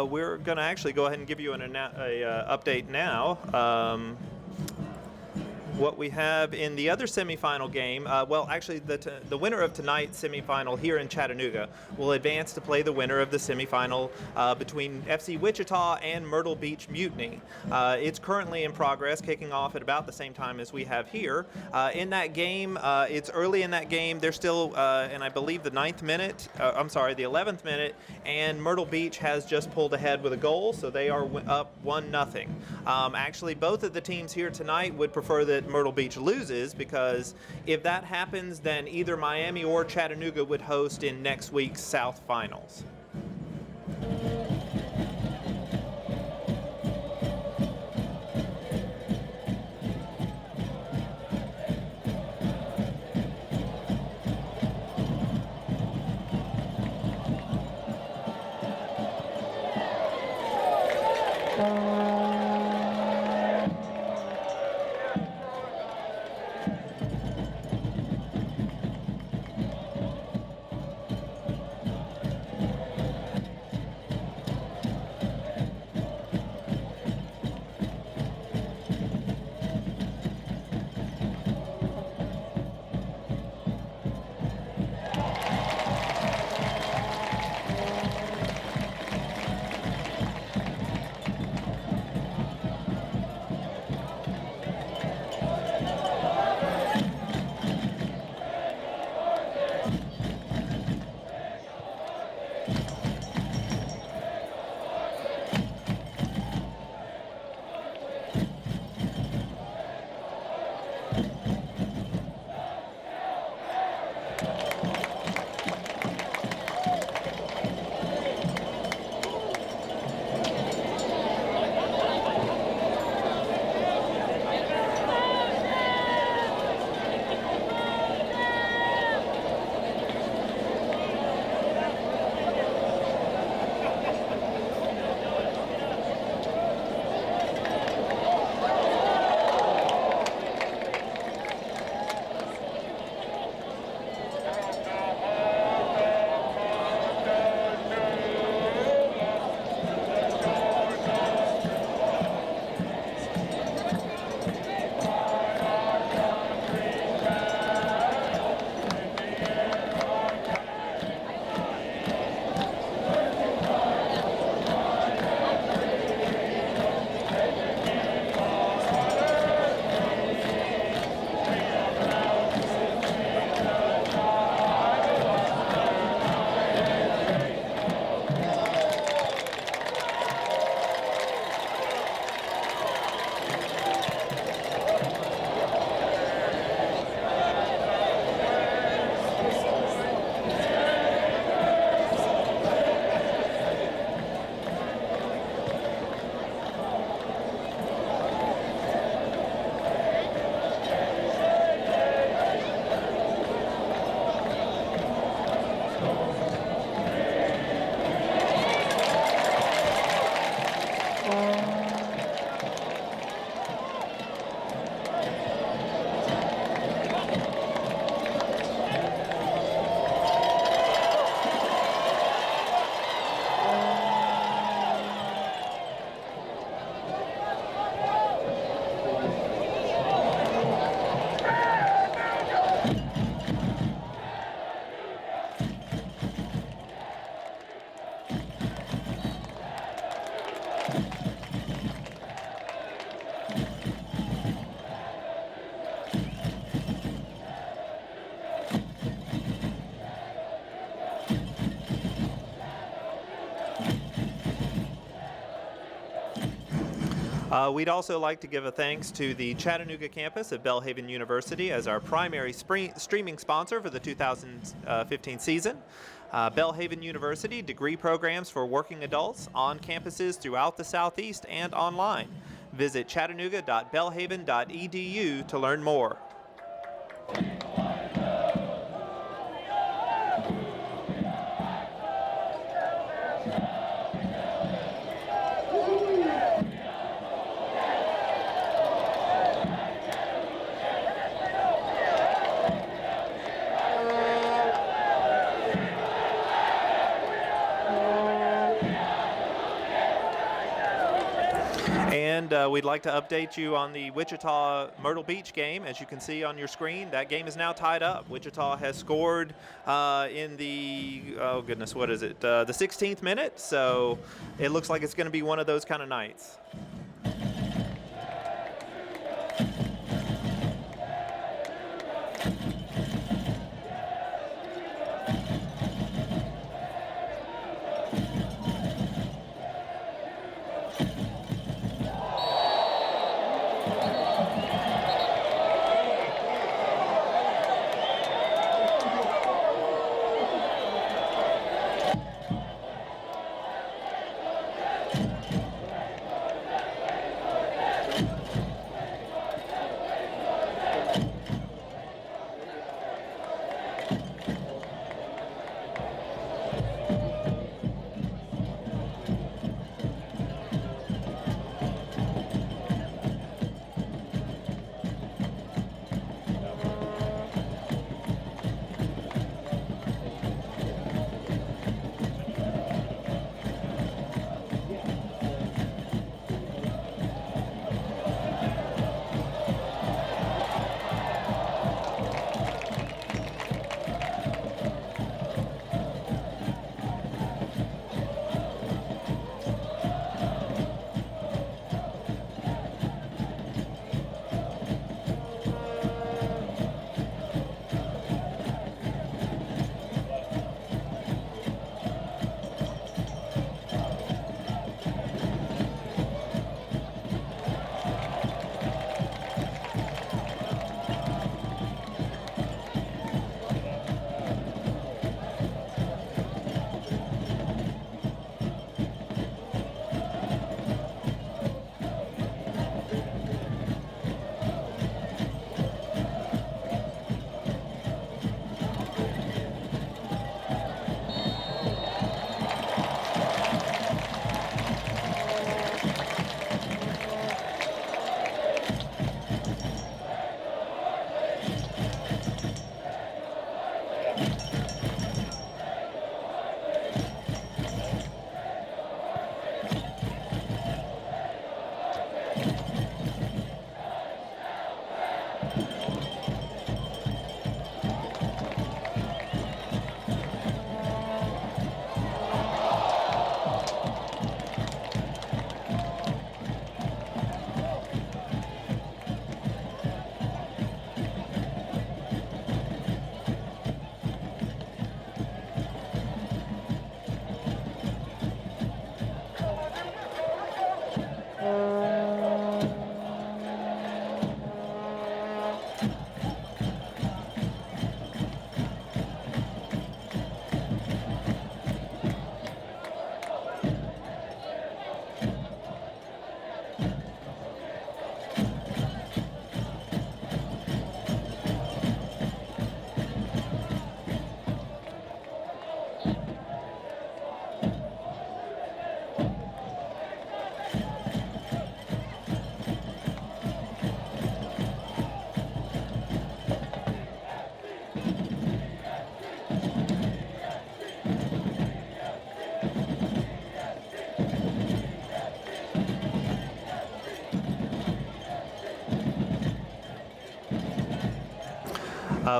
We're going to actually go ahead and give you an update now. What we have in the other semifinal game, well, actually, the winner of tonight's semifinal here in Chattanooga will advance to play the winner of the semifinal between FC Wichita and Myrtle Beach Mutiny. It's currently in progress, kicking off at about the same time as we have here. In that game, it's early in that game. They're still, and I believe the 11th minute, and Myrtle Beach has just pulled ahead with a goal, so they are up 1-0. Actually, both of the teams here tonight would prefer that Myrtle Beach loses, because if that happens, then either Miami or Chattanooga would host in next week's South Finals. We'd also like to give a thanks to the Chattanooga campus of Belhaven University as our primary streaming sponsor for the 2015 season. Belhaven University degree programs for working adults on campuses throughout the Southeast and online. Visit chattanooga.belhaven.edu to learn more. And we'd like to update you on the Wichita-Myrtle Beach game. As you can see on your screen, that game is now tied up. Wichita has scored in the, oh goodness, what is it? The 16th minute, so it looks like it's going to be one of those kind of nights.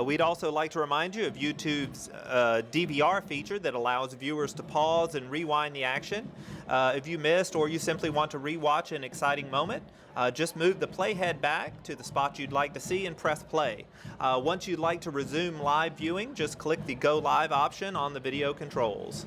We'd also like to remind you of YouTube's DVR feature that allows viewers to pause and rewind the action. If you missed or you simply want to rewatch an exciting moment, just move the playhead back to the spot you'd like to see and press play. Once you'd like to resume live viewing, just click the Go Live option on the video controls.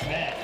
Smith.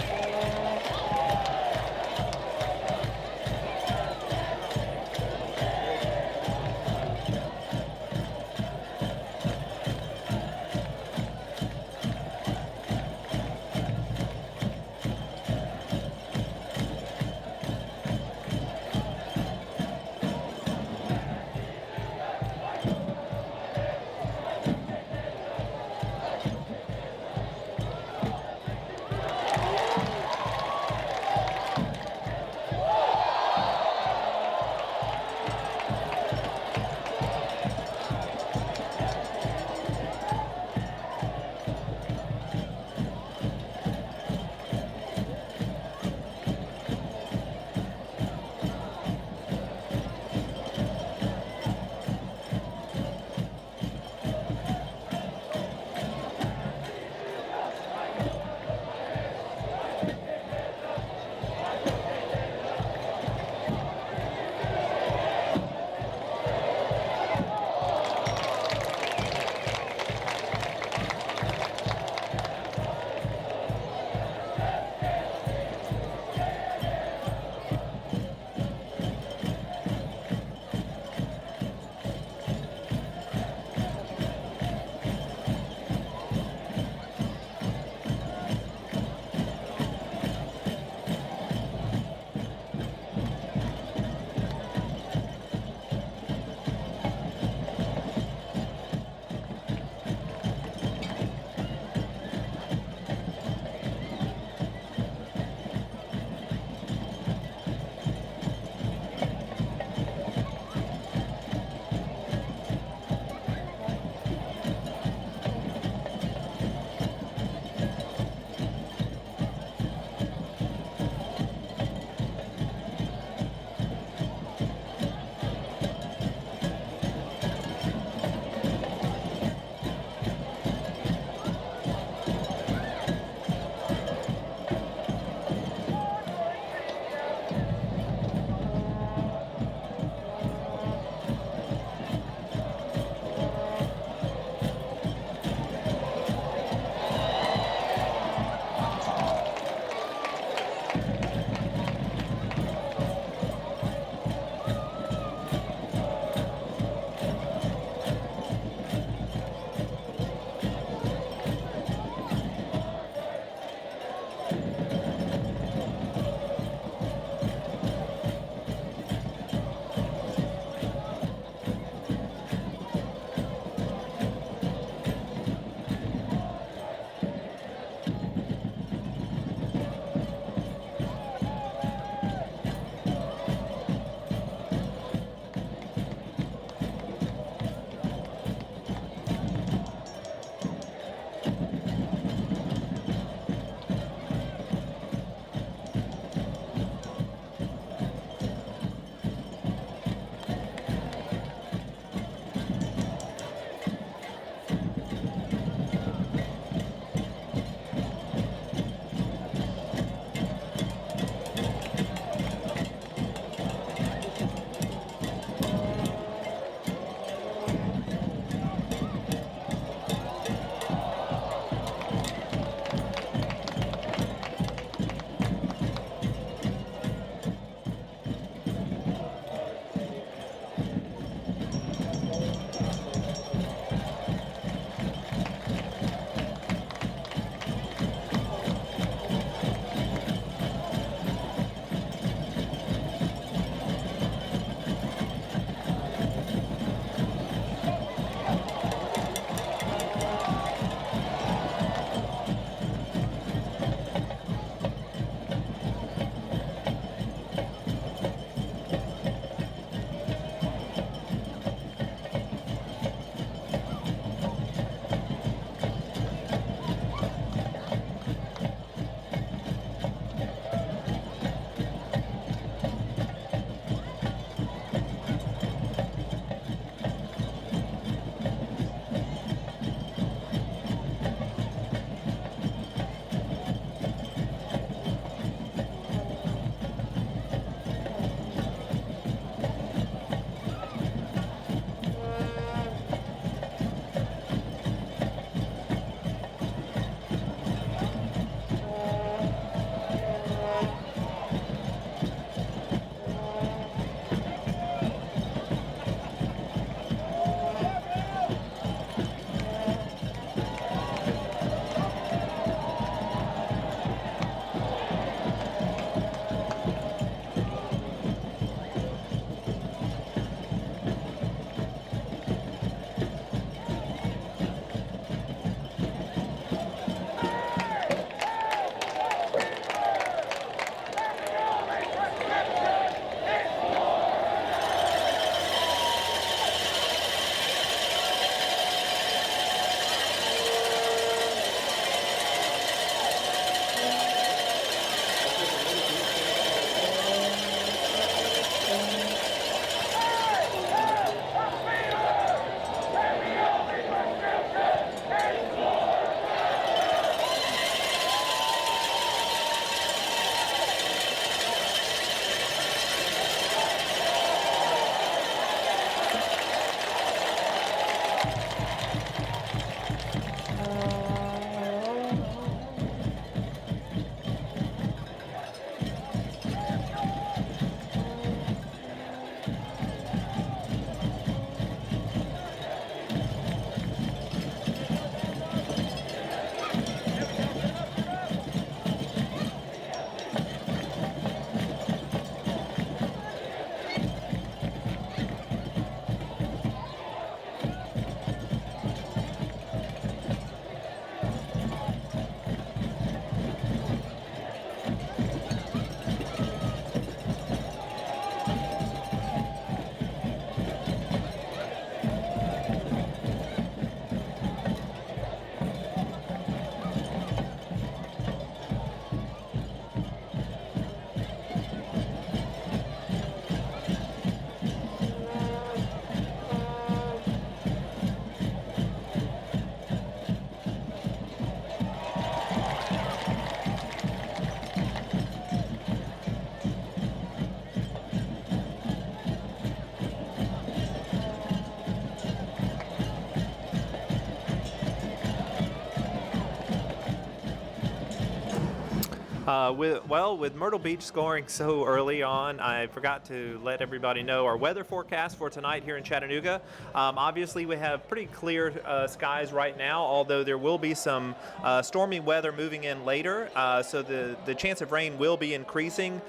With Myrtle Beach scoring so early on, I forgot to let everybody know our weather forecast for tonight here in Chattanooga. Obviously, we have pretty clear skies right now, although there will be some stormy weather moving in later, so the chance of rain will be increasing.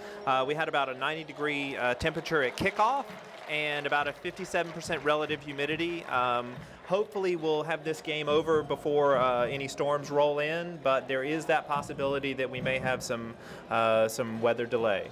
We had about a 90-degree temperature at kickoff and about a 57% relative humidity. Hopefully we'll have this game over before any storms roll in, but there is that possibility that we may have some weather delay.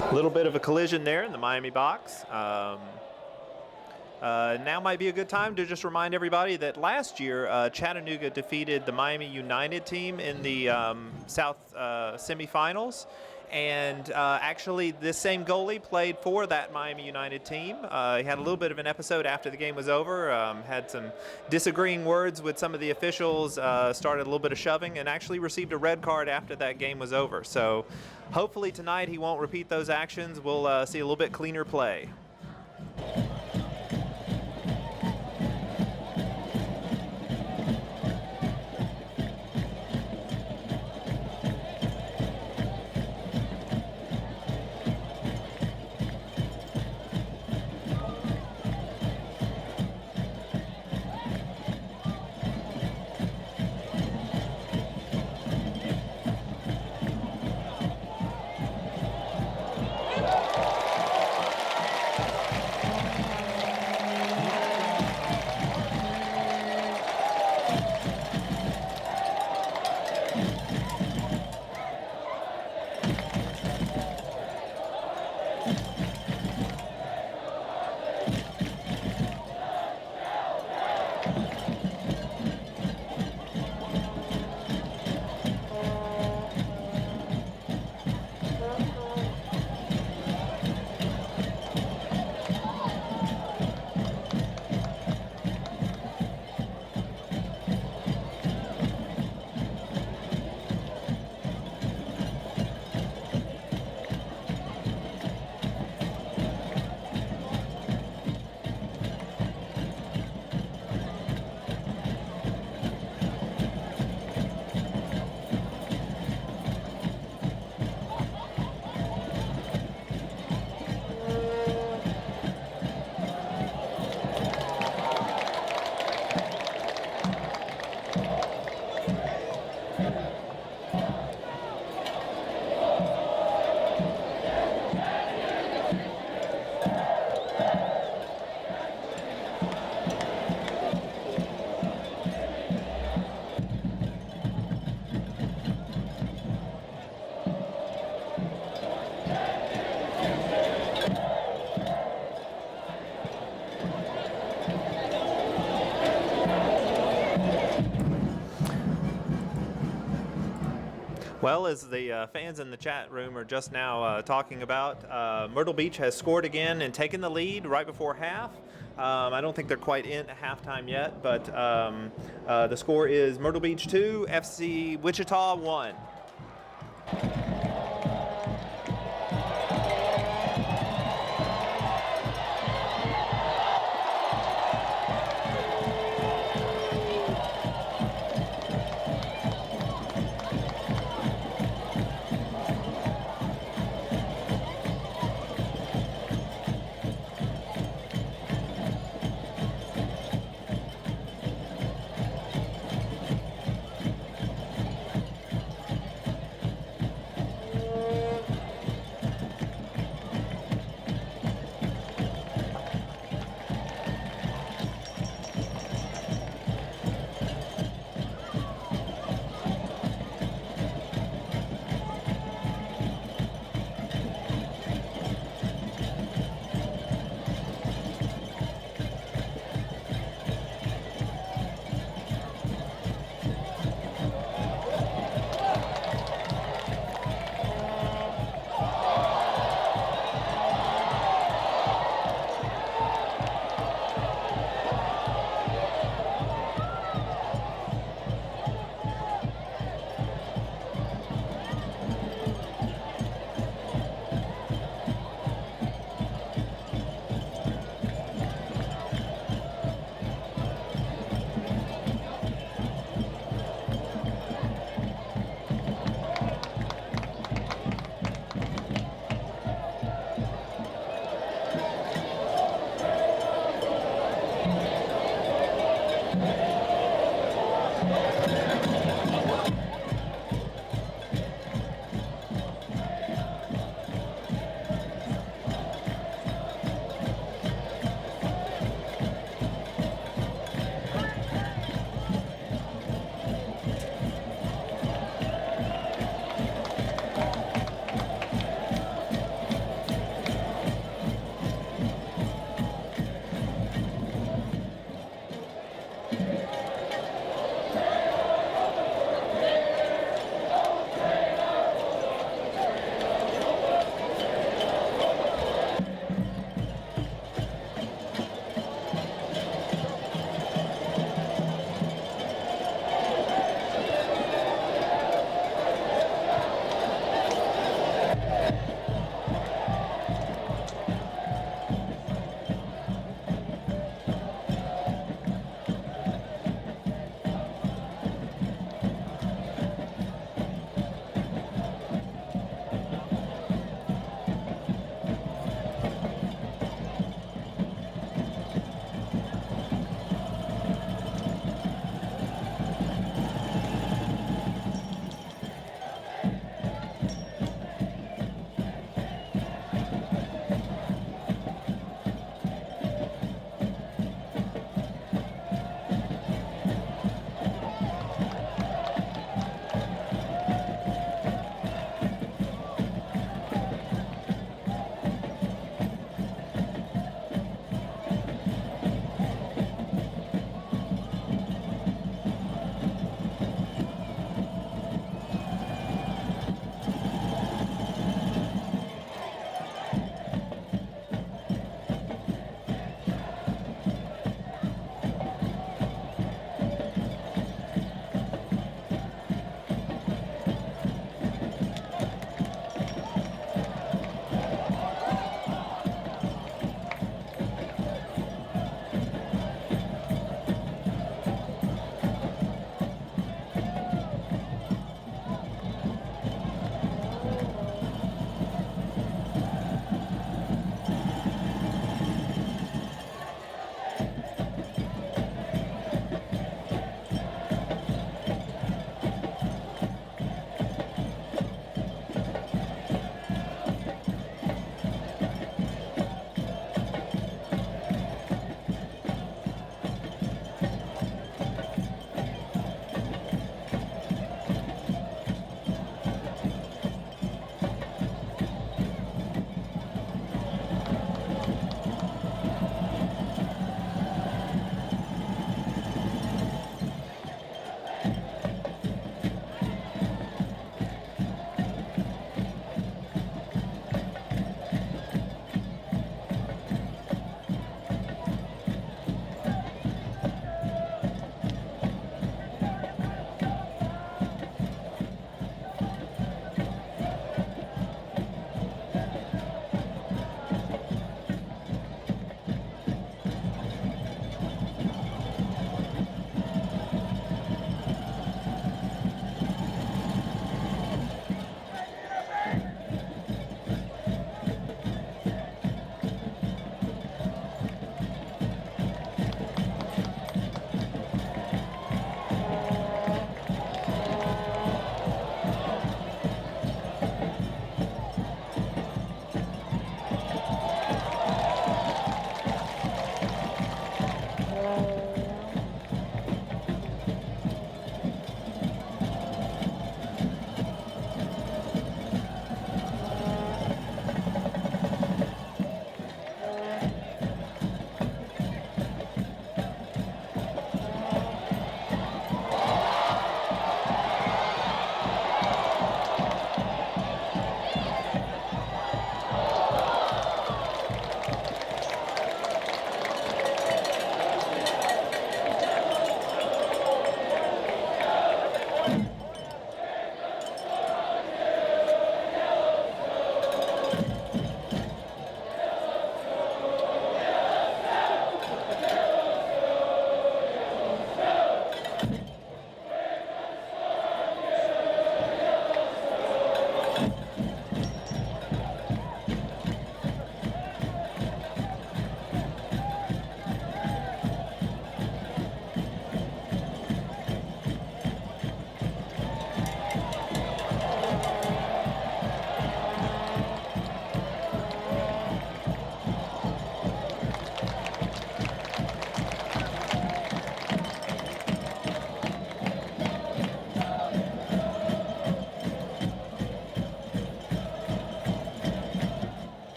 A little bit of a collision there in the Miami box. Now might be a good time to just remind everybody that last year Chattanooga defeated the Miami United team in the South semifinals. And actually, this same goalie played for that Miami United team. He had a little bit of an episode after the game was over, had some disagreeing words with some of the officials, started a little bit of shoving, and actually received a red card after that game was over. So hopefully tonight he won't repeat those actions. We'll see a little bit cleaner play. Well, as the fans in the chat room are just now talking about, Myrtle Beach has scored again and taken the lead right before half. I don't think they're quite in halftime yet, but the score is Myrtle Beach 2, FC Wichita 1.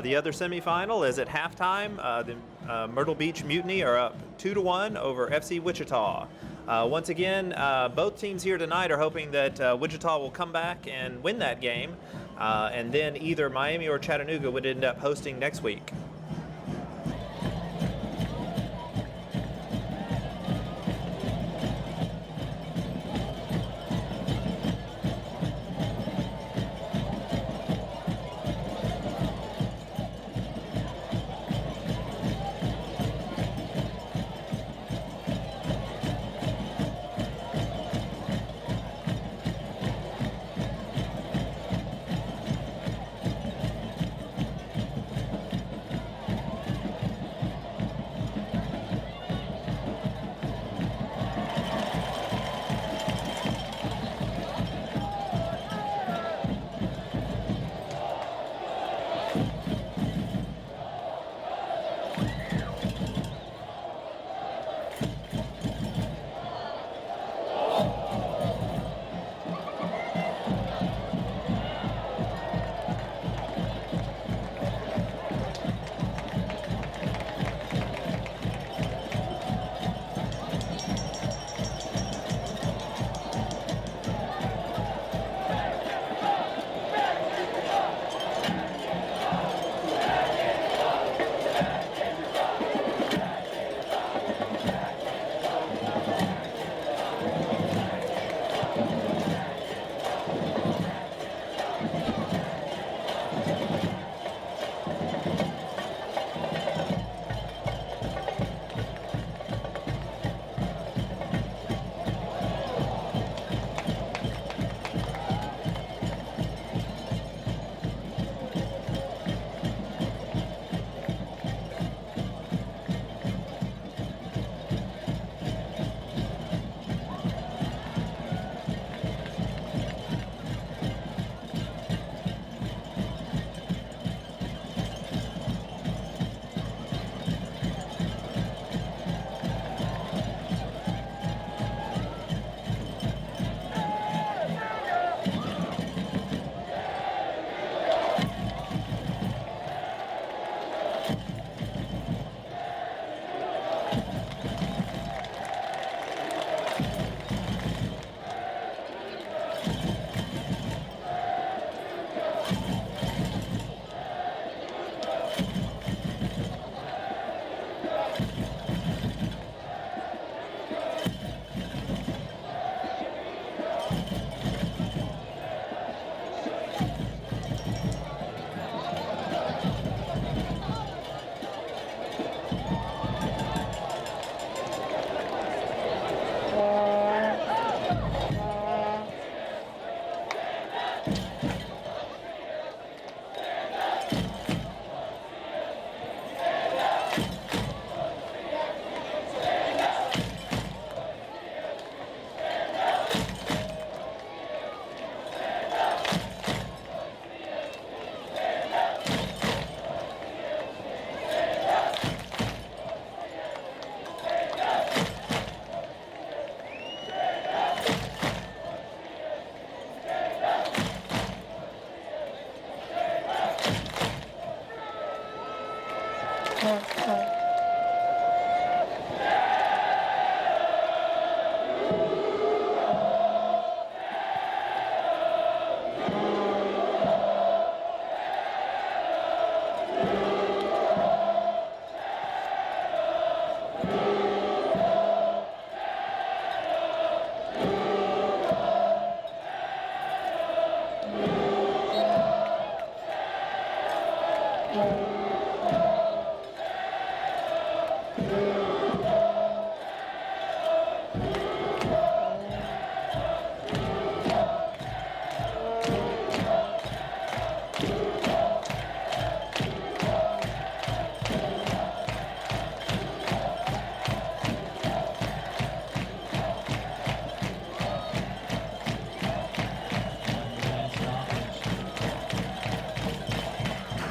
The other semifinal is at halftime. The Myrtle Beach Mutiny are up 2-1 over FC Wichita. Once again, both teams here tonight are hoping that Wichita will come back and win that game, and then either Miami or Chattanooga would end up hosting next week.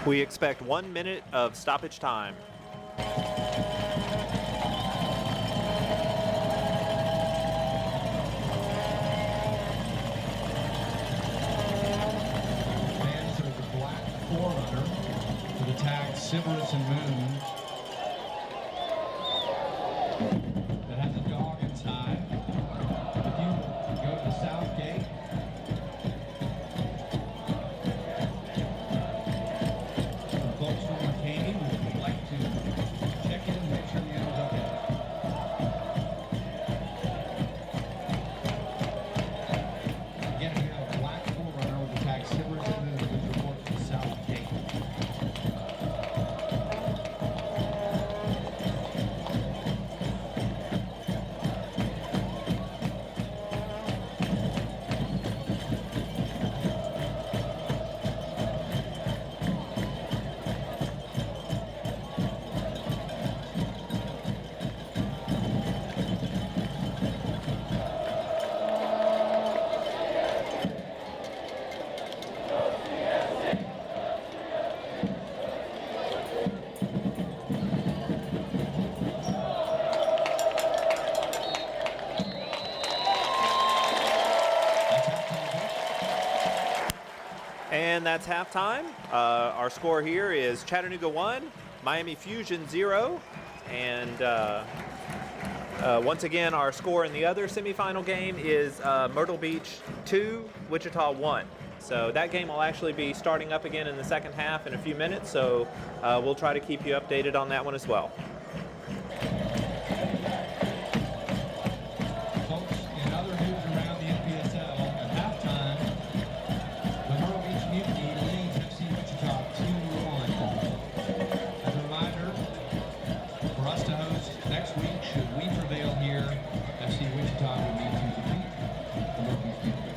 We expect 1 minute of stoppage time. Fans are the black forerunner for the tag Sybaris and Moon. That has a dog inside. If you go to the south gate, some folks from McCamey would like to check in and make sure the animal's okay. Again, if you have a black forerunner with the tag Sybaris and Moon, please report to the south gate. And that's halftime. Our score here is Chattanooga 1, Miami Fusion 0. And once again, our score in the other semifinal game is Myrtle Beach 2, Wichita 1. So that game will actually be starting up again in the second half in a few minutes. So we'll try to keep you updated on that one as well. Folks, in other news around the NPSL, at halftime, the Myrtle Beach Mutiny leads FC Wichita 2-1. As a reminder, for us to host next week, should we prevail here, FC Wichita would need to defeat the Myrtle Beach Mutiny.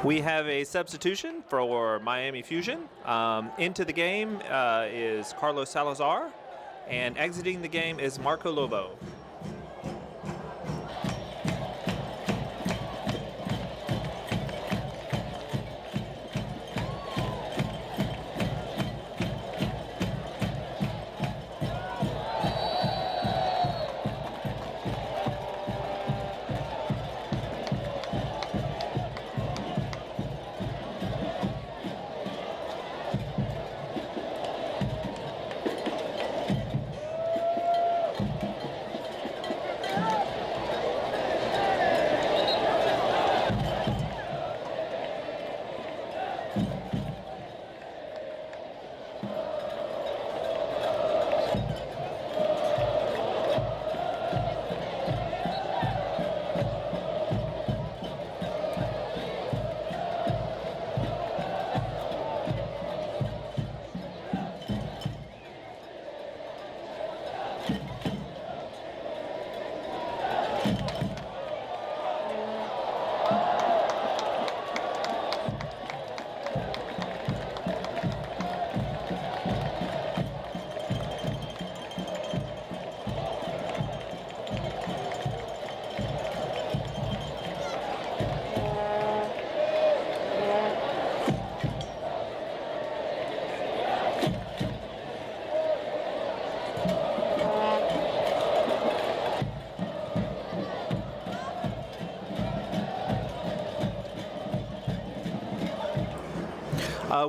We have a substitution for Miami Fusion. Into the game is Carlos Salazar, and exiting the game is Marco Lobo.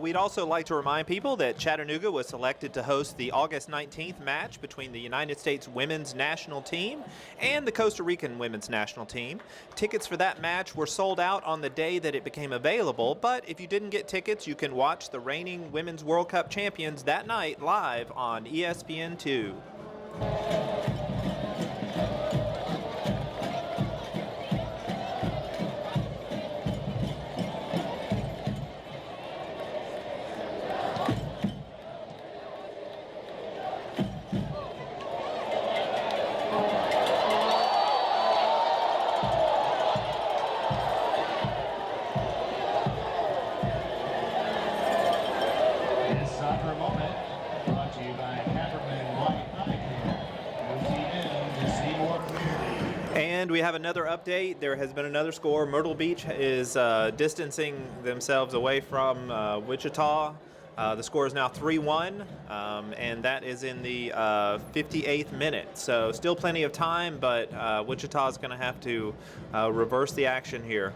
We'd also like to remind people that Chattanooga was selected to host the August 19th match between the United States women's national team and the Costa Rican women's national team. Tickets for that match were sold out on the day that it became available, but if you didn't get tickets, you can watch the reigning Women's World Cup champions that night live on ESPN2. And we have another update. There has been another score. Myrtle Beach is distancing themselves away from Wichita. The score is now 3-1, and that is in the 58th minute. So still plenty of time, but Wichita is going to have to reverse the action here.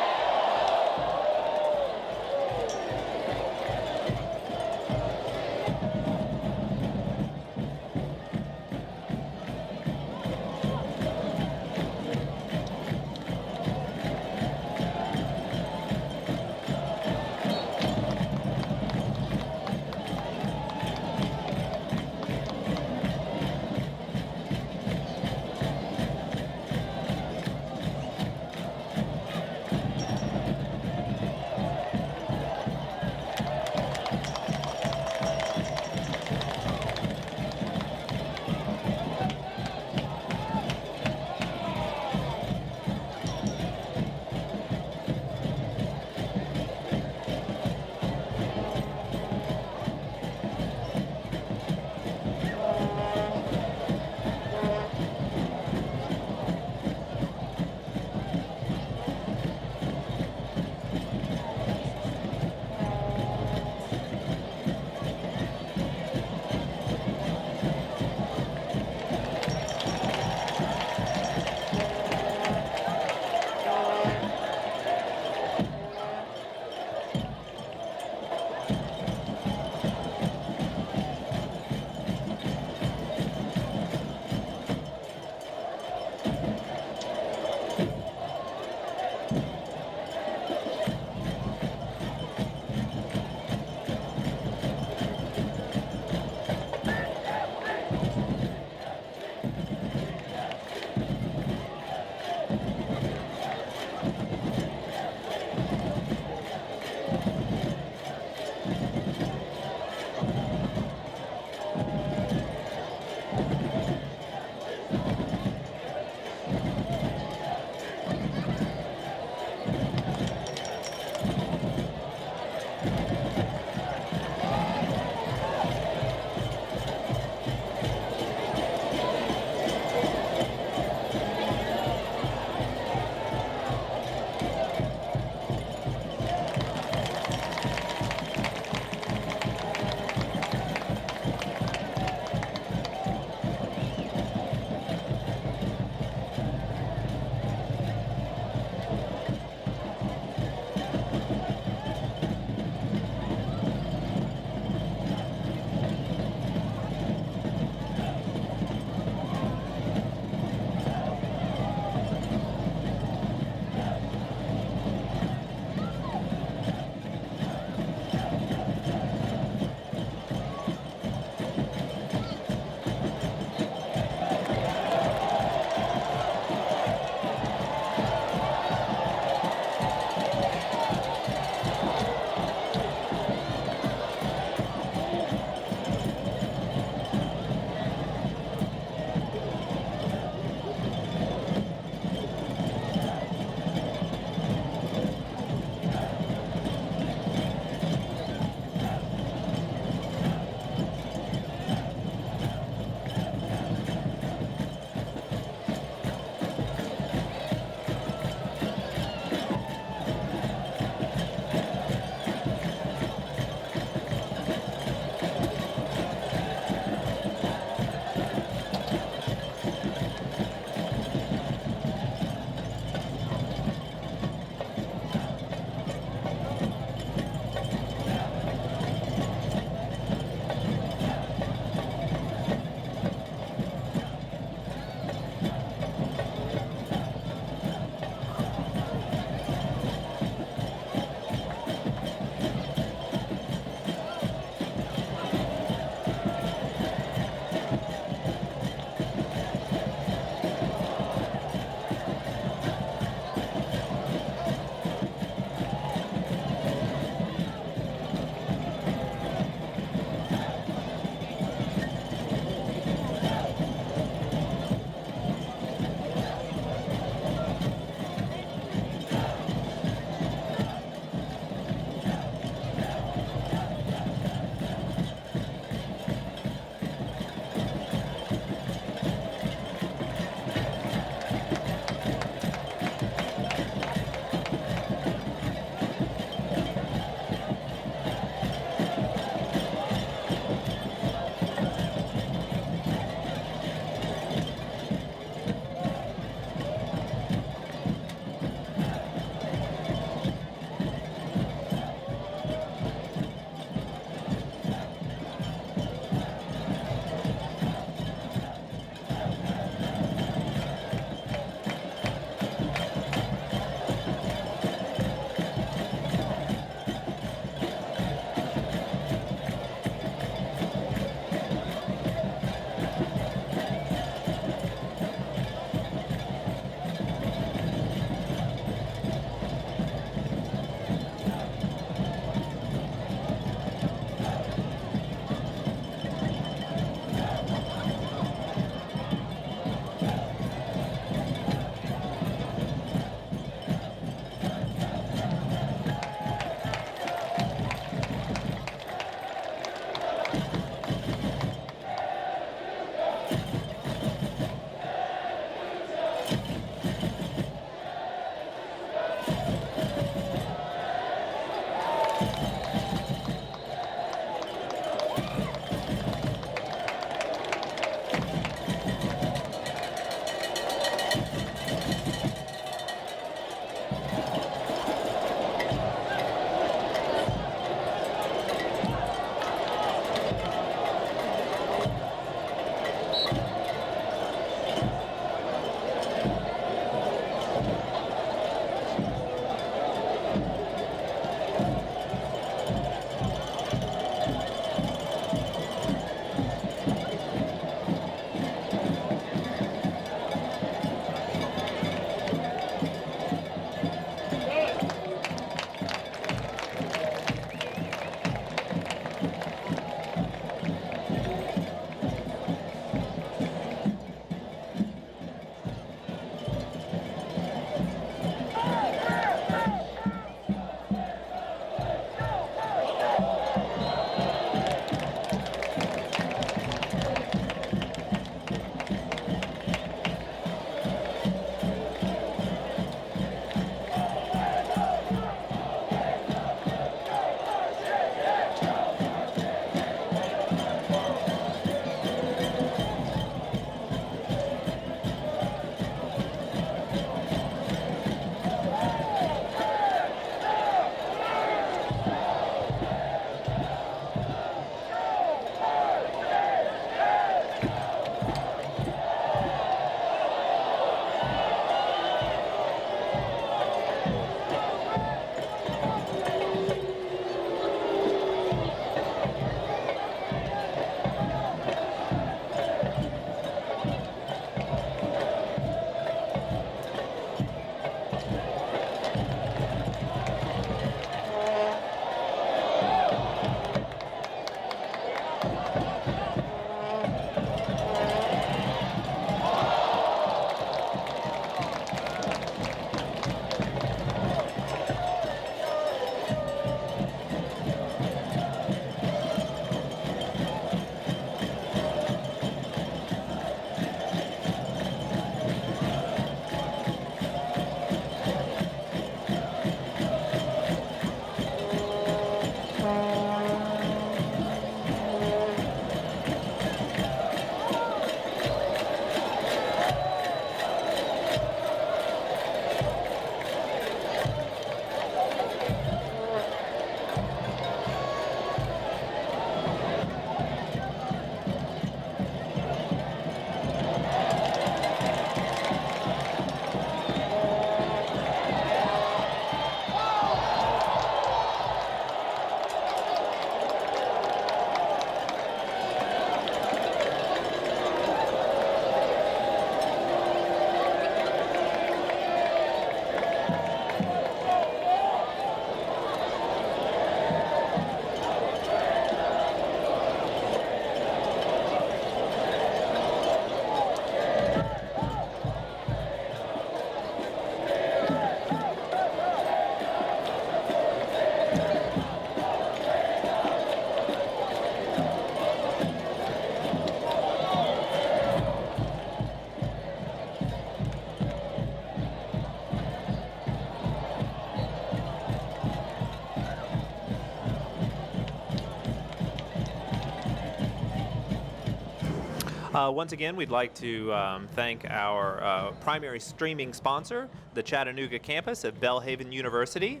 Once again, we'd like to thank our primary streaming sponsor, the Chattanooga campus of Belhaven University.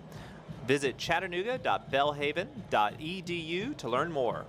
Visit chattanooga.belhaven.edu to learn more.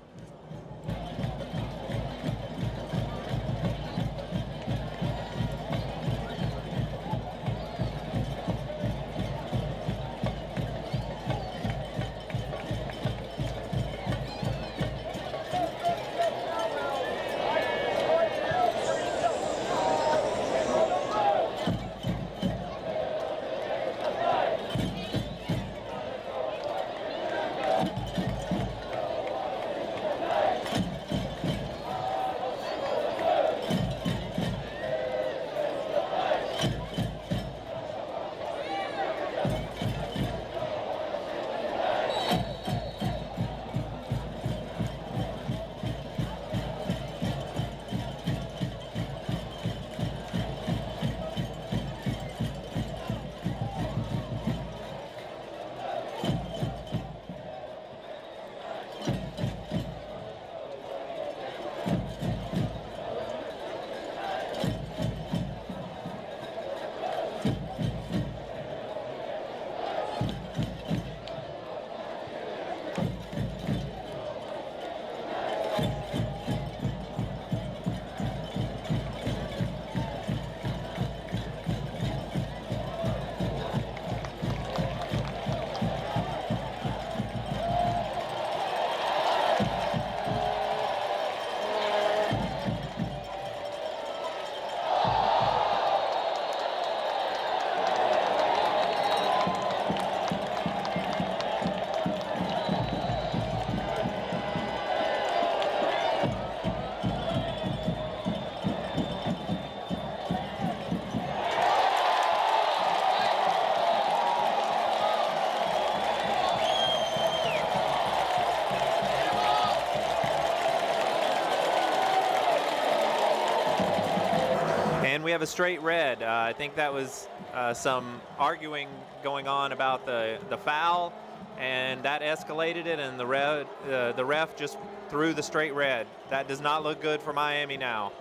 have a straight red. I think that was some arguing going on about the foul, and that escalated it, and the ref just threw the straight red. That does not look good for Miami now.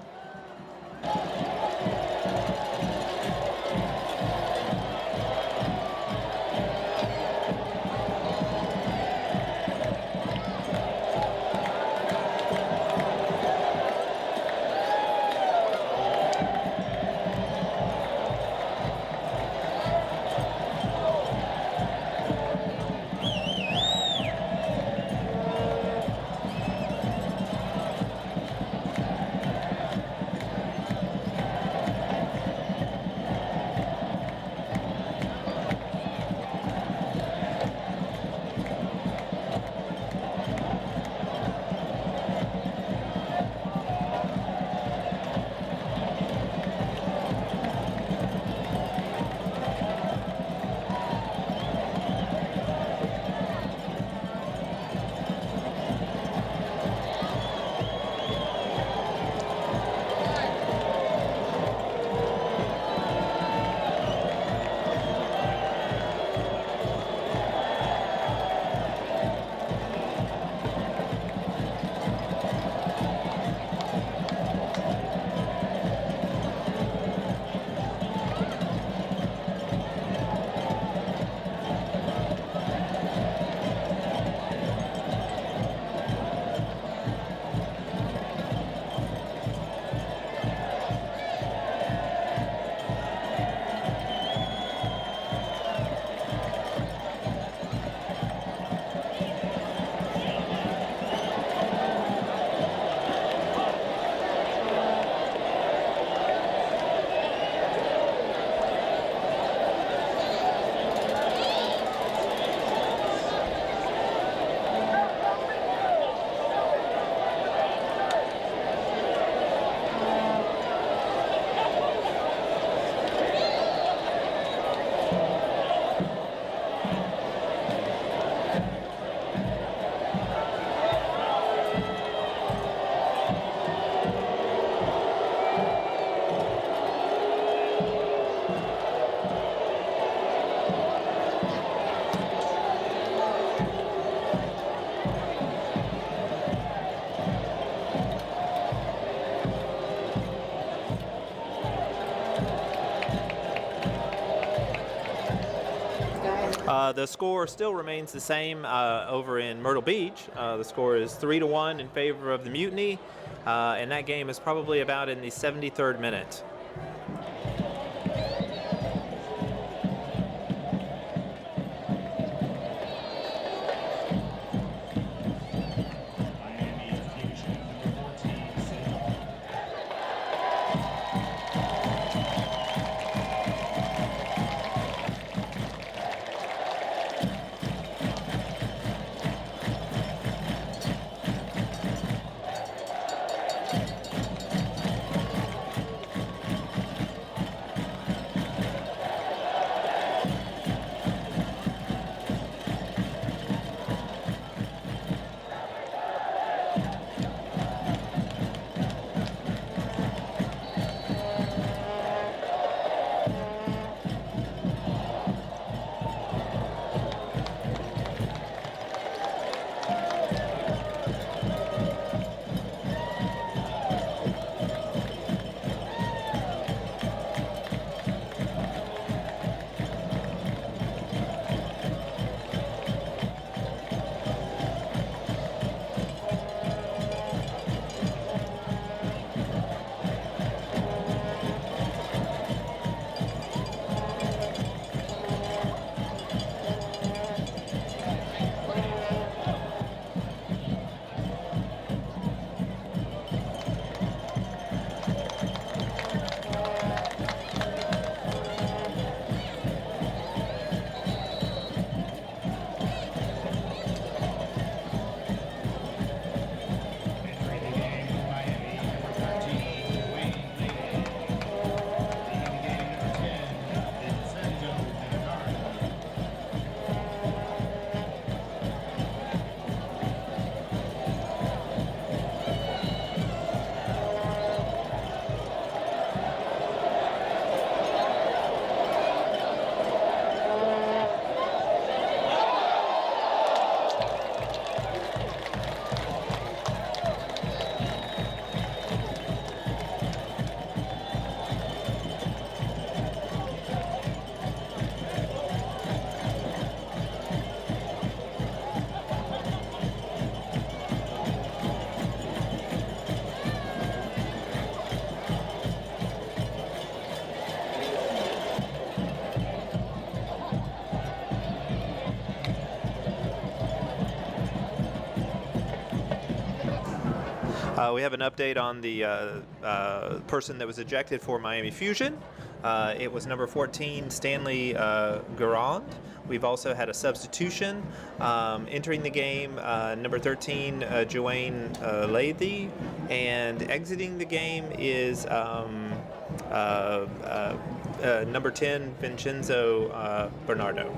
The score still remains the same over in Myrtle Beach. The score is 3-1 in favor of the Mutiny, and that game is probably about in the 73rd minute. We have an update on the person that was ejected for Miami Fusion. It was number 14, Stanley Garand. We've also had a substitution. Entering the game, number 13, Joanne Lathy. And exiting the game is number 10, Vincenzo Bernardo.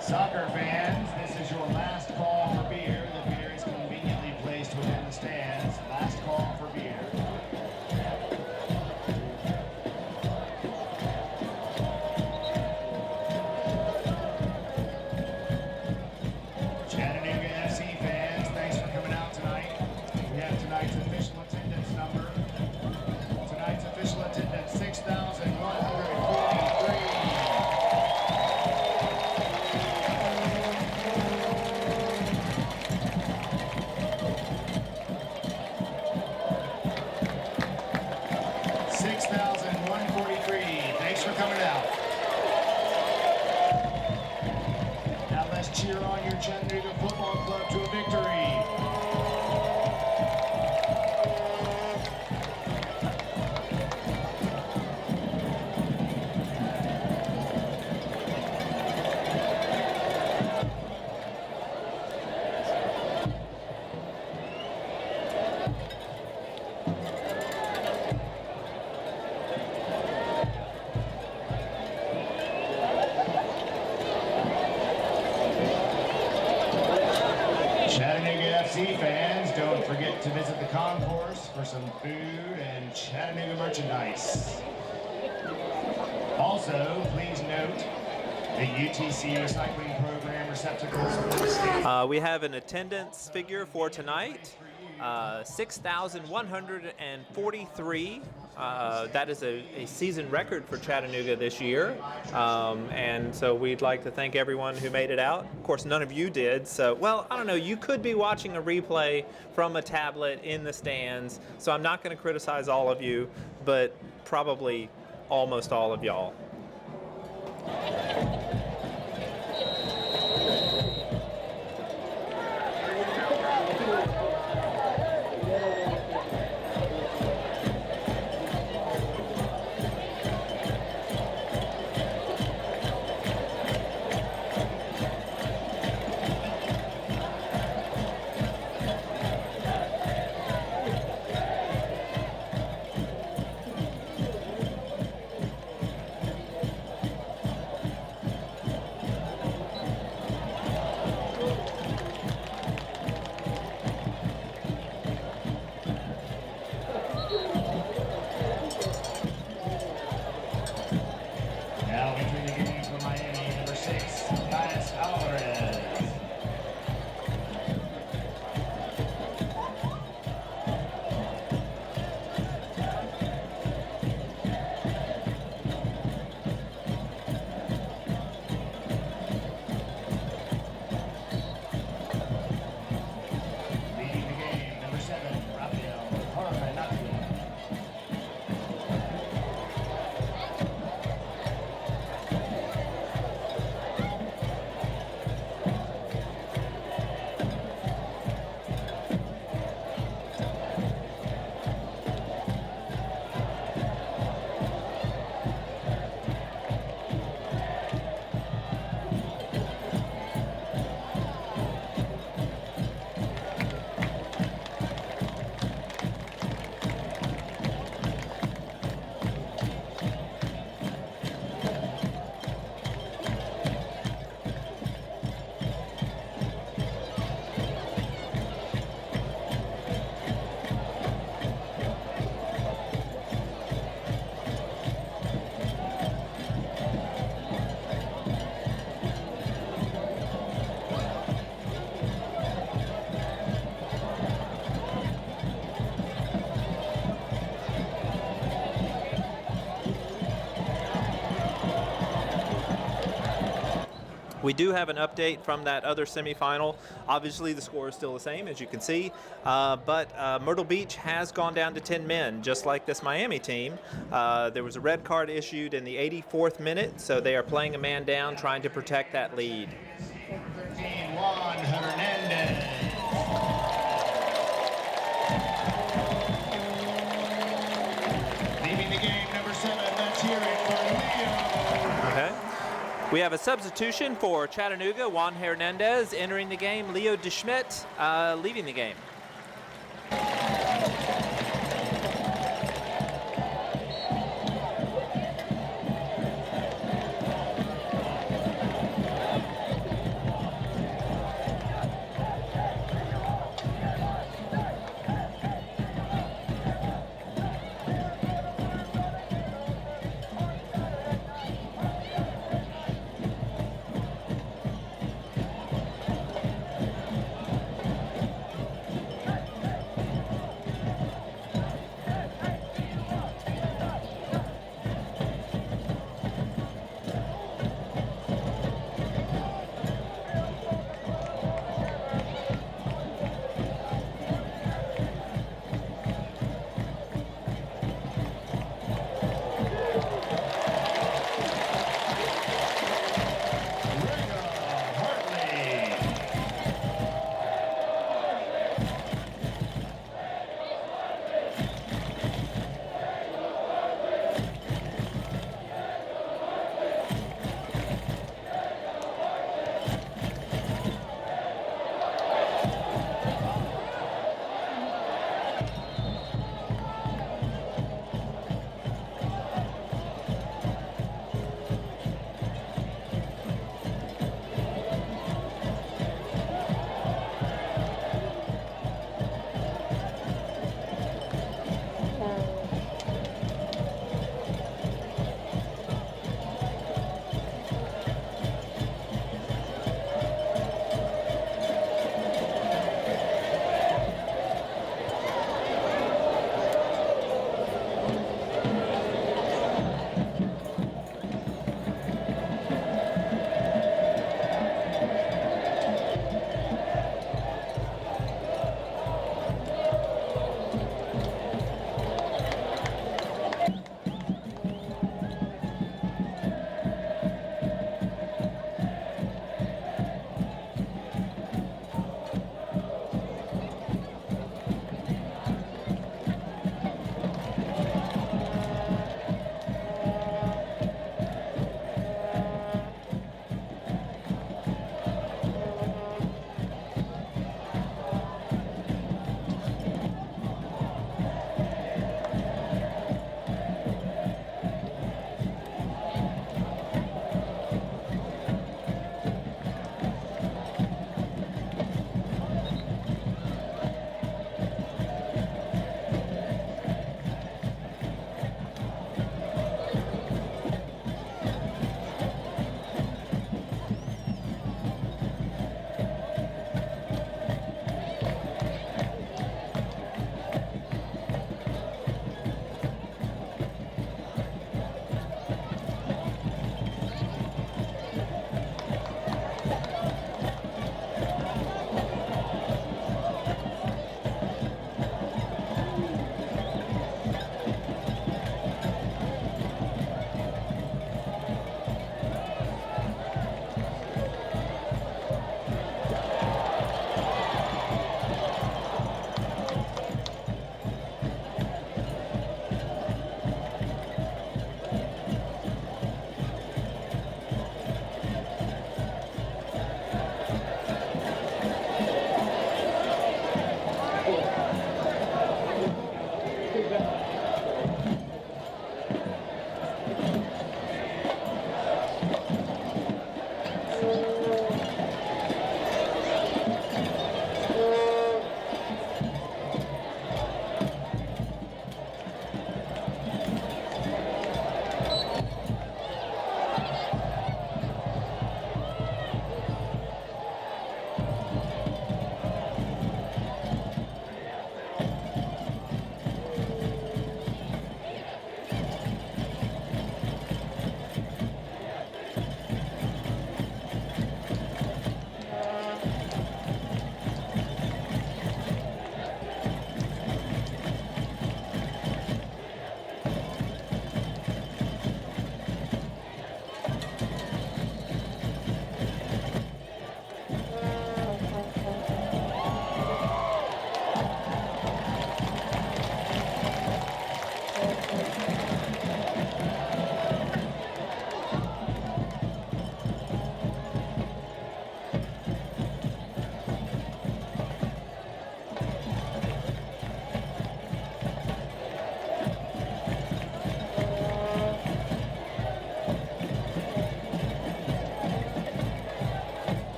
Soccer fans, this is your last call for beer. The beer is conveniently placed within the stands. Last call for beer. Chattanooga FC fans, thanks for coming out tonight. We have tonight's official attendance number. Tonight's official attendance, 6,143. 6,143. Thanks for coming out. Now let's cheer on your Chattanooga Football Club to a victory. Chattanooga FC fans, don't forget to visit the concourse for some food and Chattanooga merchandise. Also, please note the UTC recycling program receptacles for the stadium. We have an attendance figure for tonight, 6,143. That is a season record for Chattanooga this year. And so we'd like to thank everyone who made it out. Of course, none of you did. So, well, I don't know. You could be watching a replay from a tablet in the stands. So I'm not going to criticize all of you, but probably almost all of y'all. We do have an update from that other semifinal. Obviously, the score is still the same, as you can see, but Myrtle Beach has gone down to 10 men, just like this Miami team. There was a red card issued in the 84th minute, so they are playing a man down, trying to protect that lead. 13, Juan Hernandez. Leaving the game, number 7, let's hear it for Leo. Okay. We have a substitution for Chattanooga, Juan Hernandez entering the game, Leo DeSchmidt leaving the game.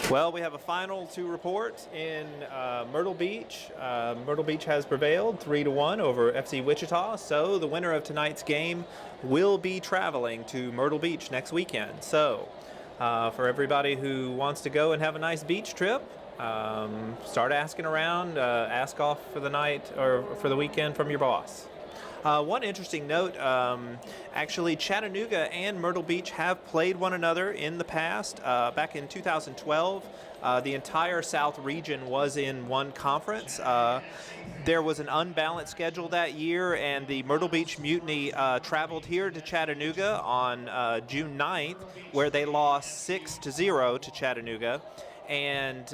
Well, we have a final to report in Myrtle Beach. Myrtle Beach has prevailed 3-1 over FC Wichita, so the winner of tonight's game will be traveling to Myrtle Beach next weekend. So for everybody who wants to go and have a nice beach trip, start asking around, ask off for the night or for the weekend from your boss. One interesting note, actually Chattanooga and Myrtle Beach have played one another in the past. Back in 2012, the entire South region was in one conference. There was an unbalanced schedule that year, and the Myrtle Beach Mutiny traveled here to Chattanooga on June 9th, where they lost 6-0 to Chattanooga. And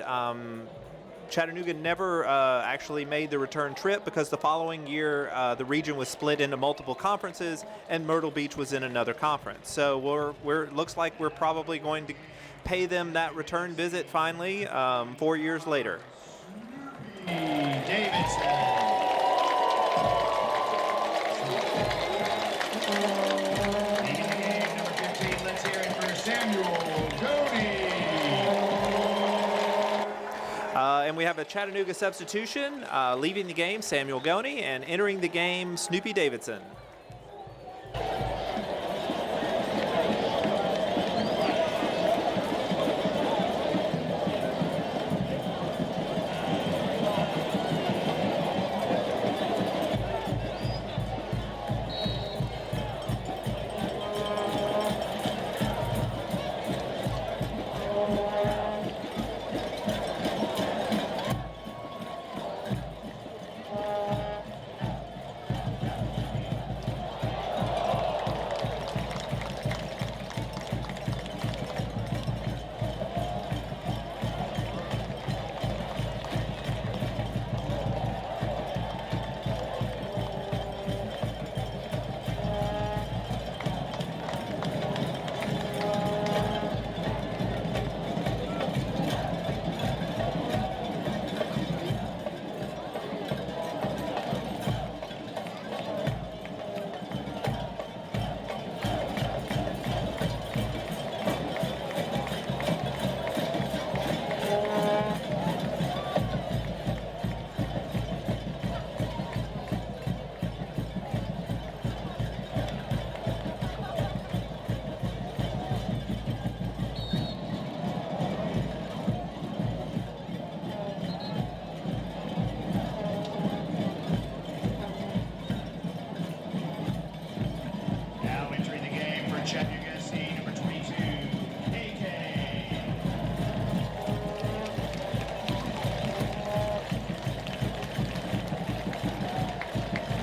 Chattanooga never actually made the return trip because the following year the region was split into multiple conferences and Myrtle Beach was in another conference. So looks like we're probably going to pay them that return visit finally 4 years later. Davidson. Number 15, let's hear it for Samuel Cody. And we have a Chattanooga substitution, leaving the game, Samuel Goney, and entering the game, Snoopy Davidson. Chattanooga FC, number 22, AK.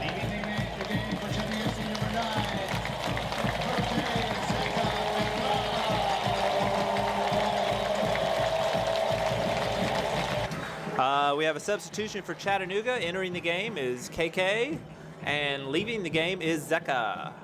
Leaving the game for Chattanooga FC, number 9. We have a substitution for Chattanooga. Entering the game is KK, and leaving the game is Zeka.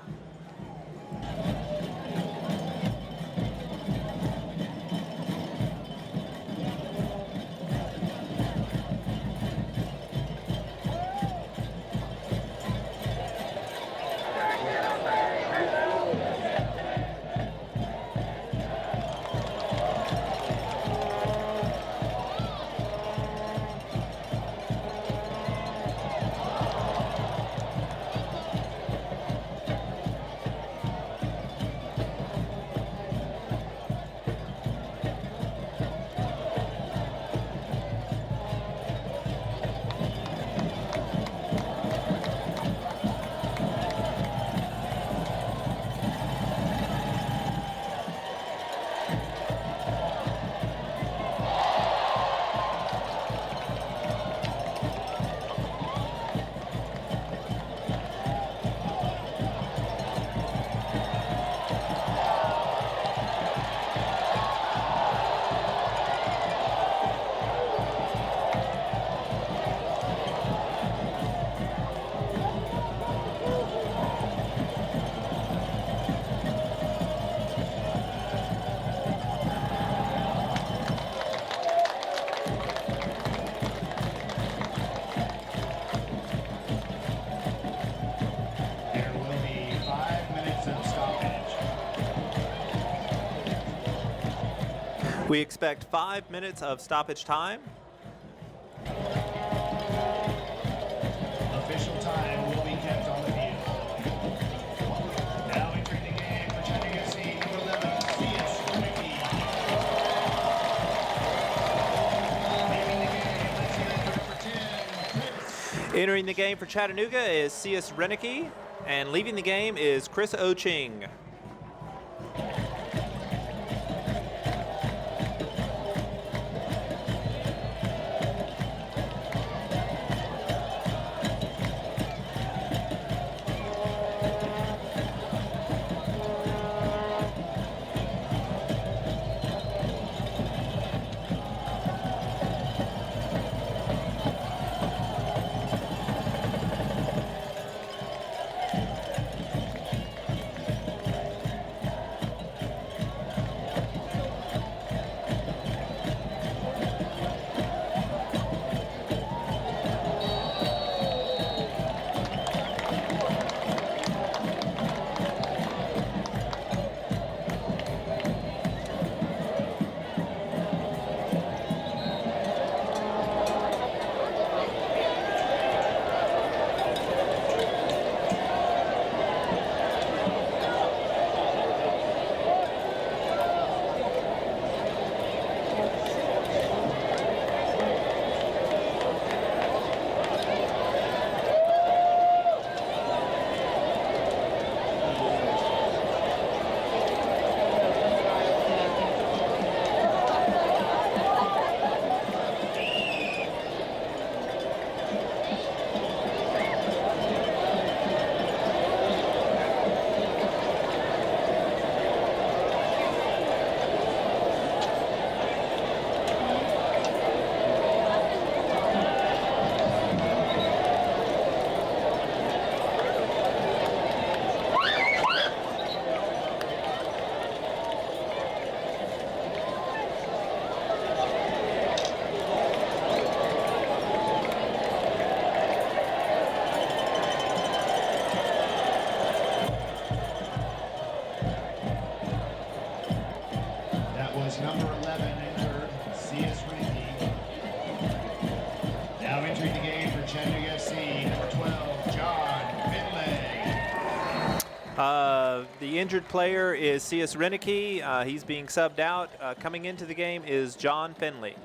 We expect 5 minutes of stoppage time. Official time will be kept on the field. Now entering the game for Chattanooga FC, number 11, C.S. Ricky. Leaving the game, let's hear it for number 10, Chris. Entering the game for Chattanooga is C.S. Renicky, and leaving the game is Chris Oching. Number 11 entered, C.S. Ricky. Now entering the game for Chattanooga FC, number 12, John Finley. The injured player is C.S. Renicky. He's being subbed out. Coming into the game is John Finley.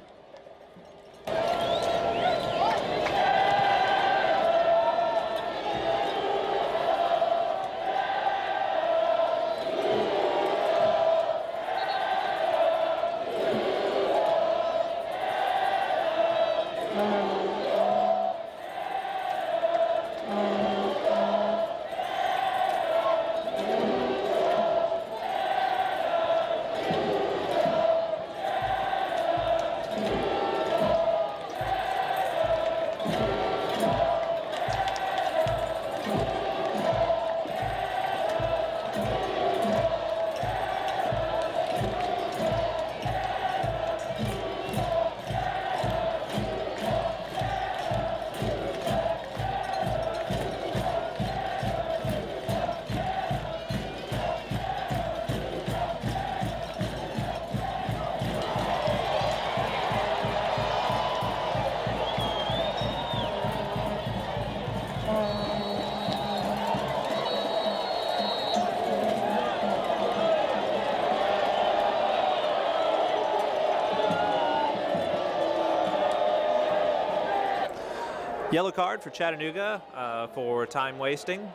Yellow card for Chattanooga for time wasting.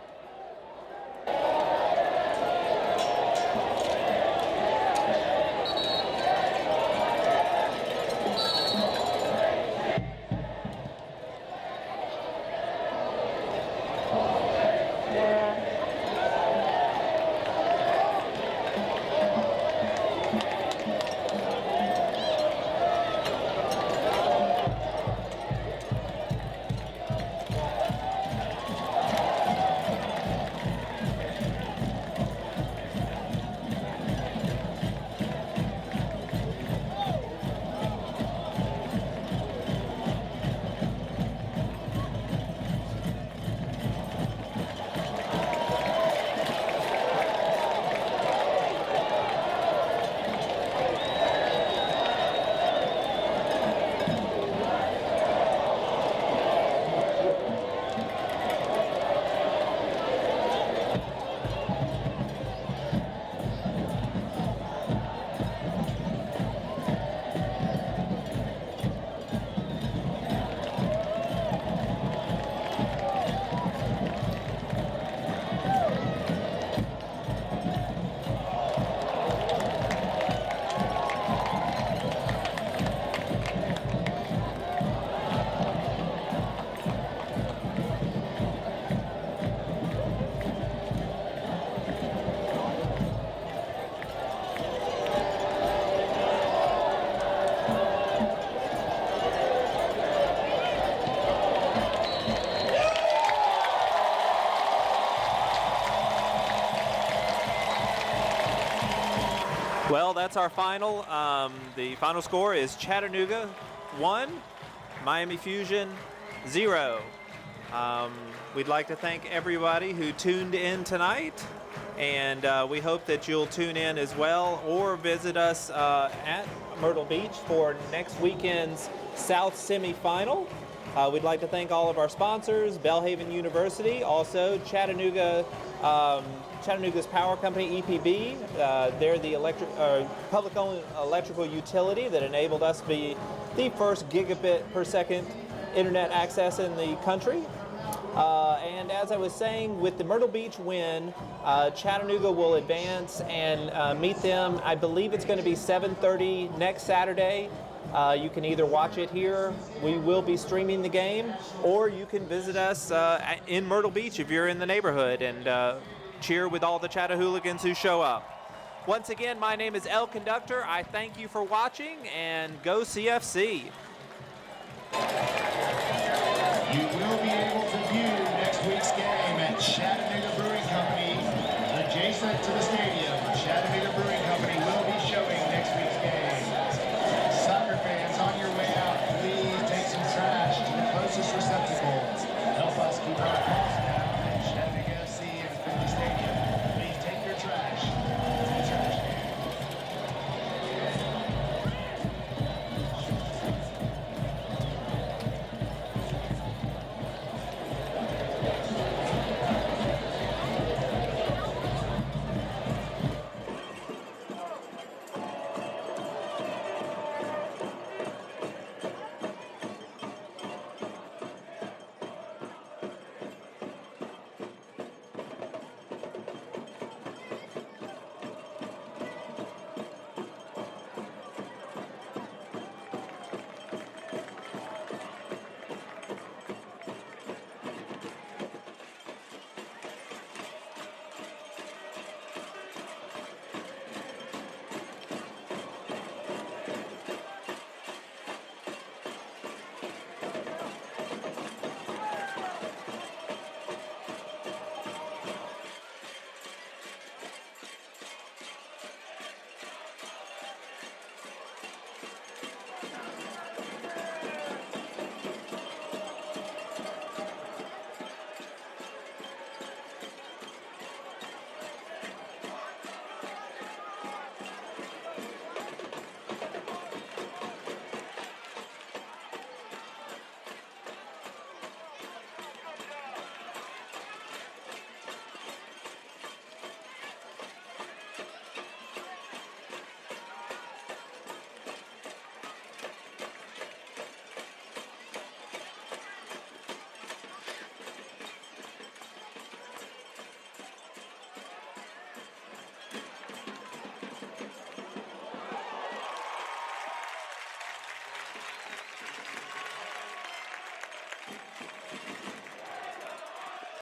Well, that's our final. The final score is Chattanooga 1, Miami Fusion 0. We'd like to thank everybody who tuned in tonight, and we hope that you'll tune in as well or visit us at Myrtle Beach for next weekend's South Semifinal. We'd like to thank all of our sponsors, Belhaven University, also Chattanooga's power company, EPB. They're the public-owned electrical utility that enabled us to be the first gigabit per second internet access in the country. And as I was saying, with the Myrtle Beach win, Chattanooga will advance and meet them. I believe it's going to be 7:30 next Saturday. You can either watch it here, we will be streaming the game, or you can visit us in Myrtle Beach if you're in the neighborhood and cheer with all the Chattahooligans who show up. Once again, my name is El Conductor. I thank you for watching, and go CFC. You will be able to view next week's game at Chattanooga Brewing Company, adjacent to the stadium. Chattanooga Brewing Company will be showing next week's game.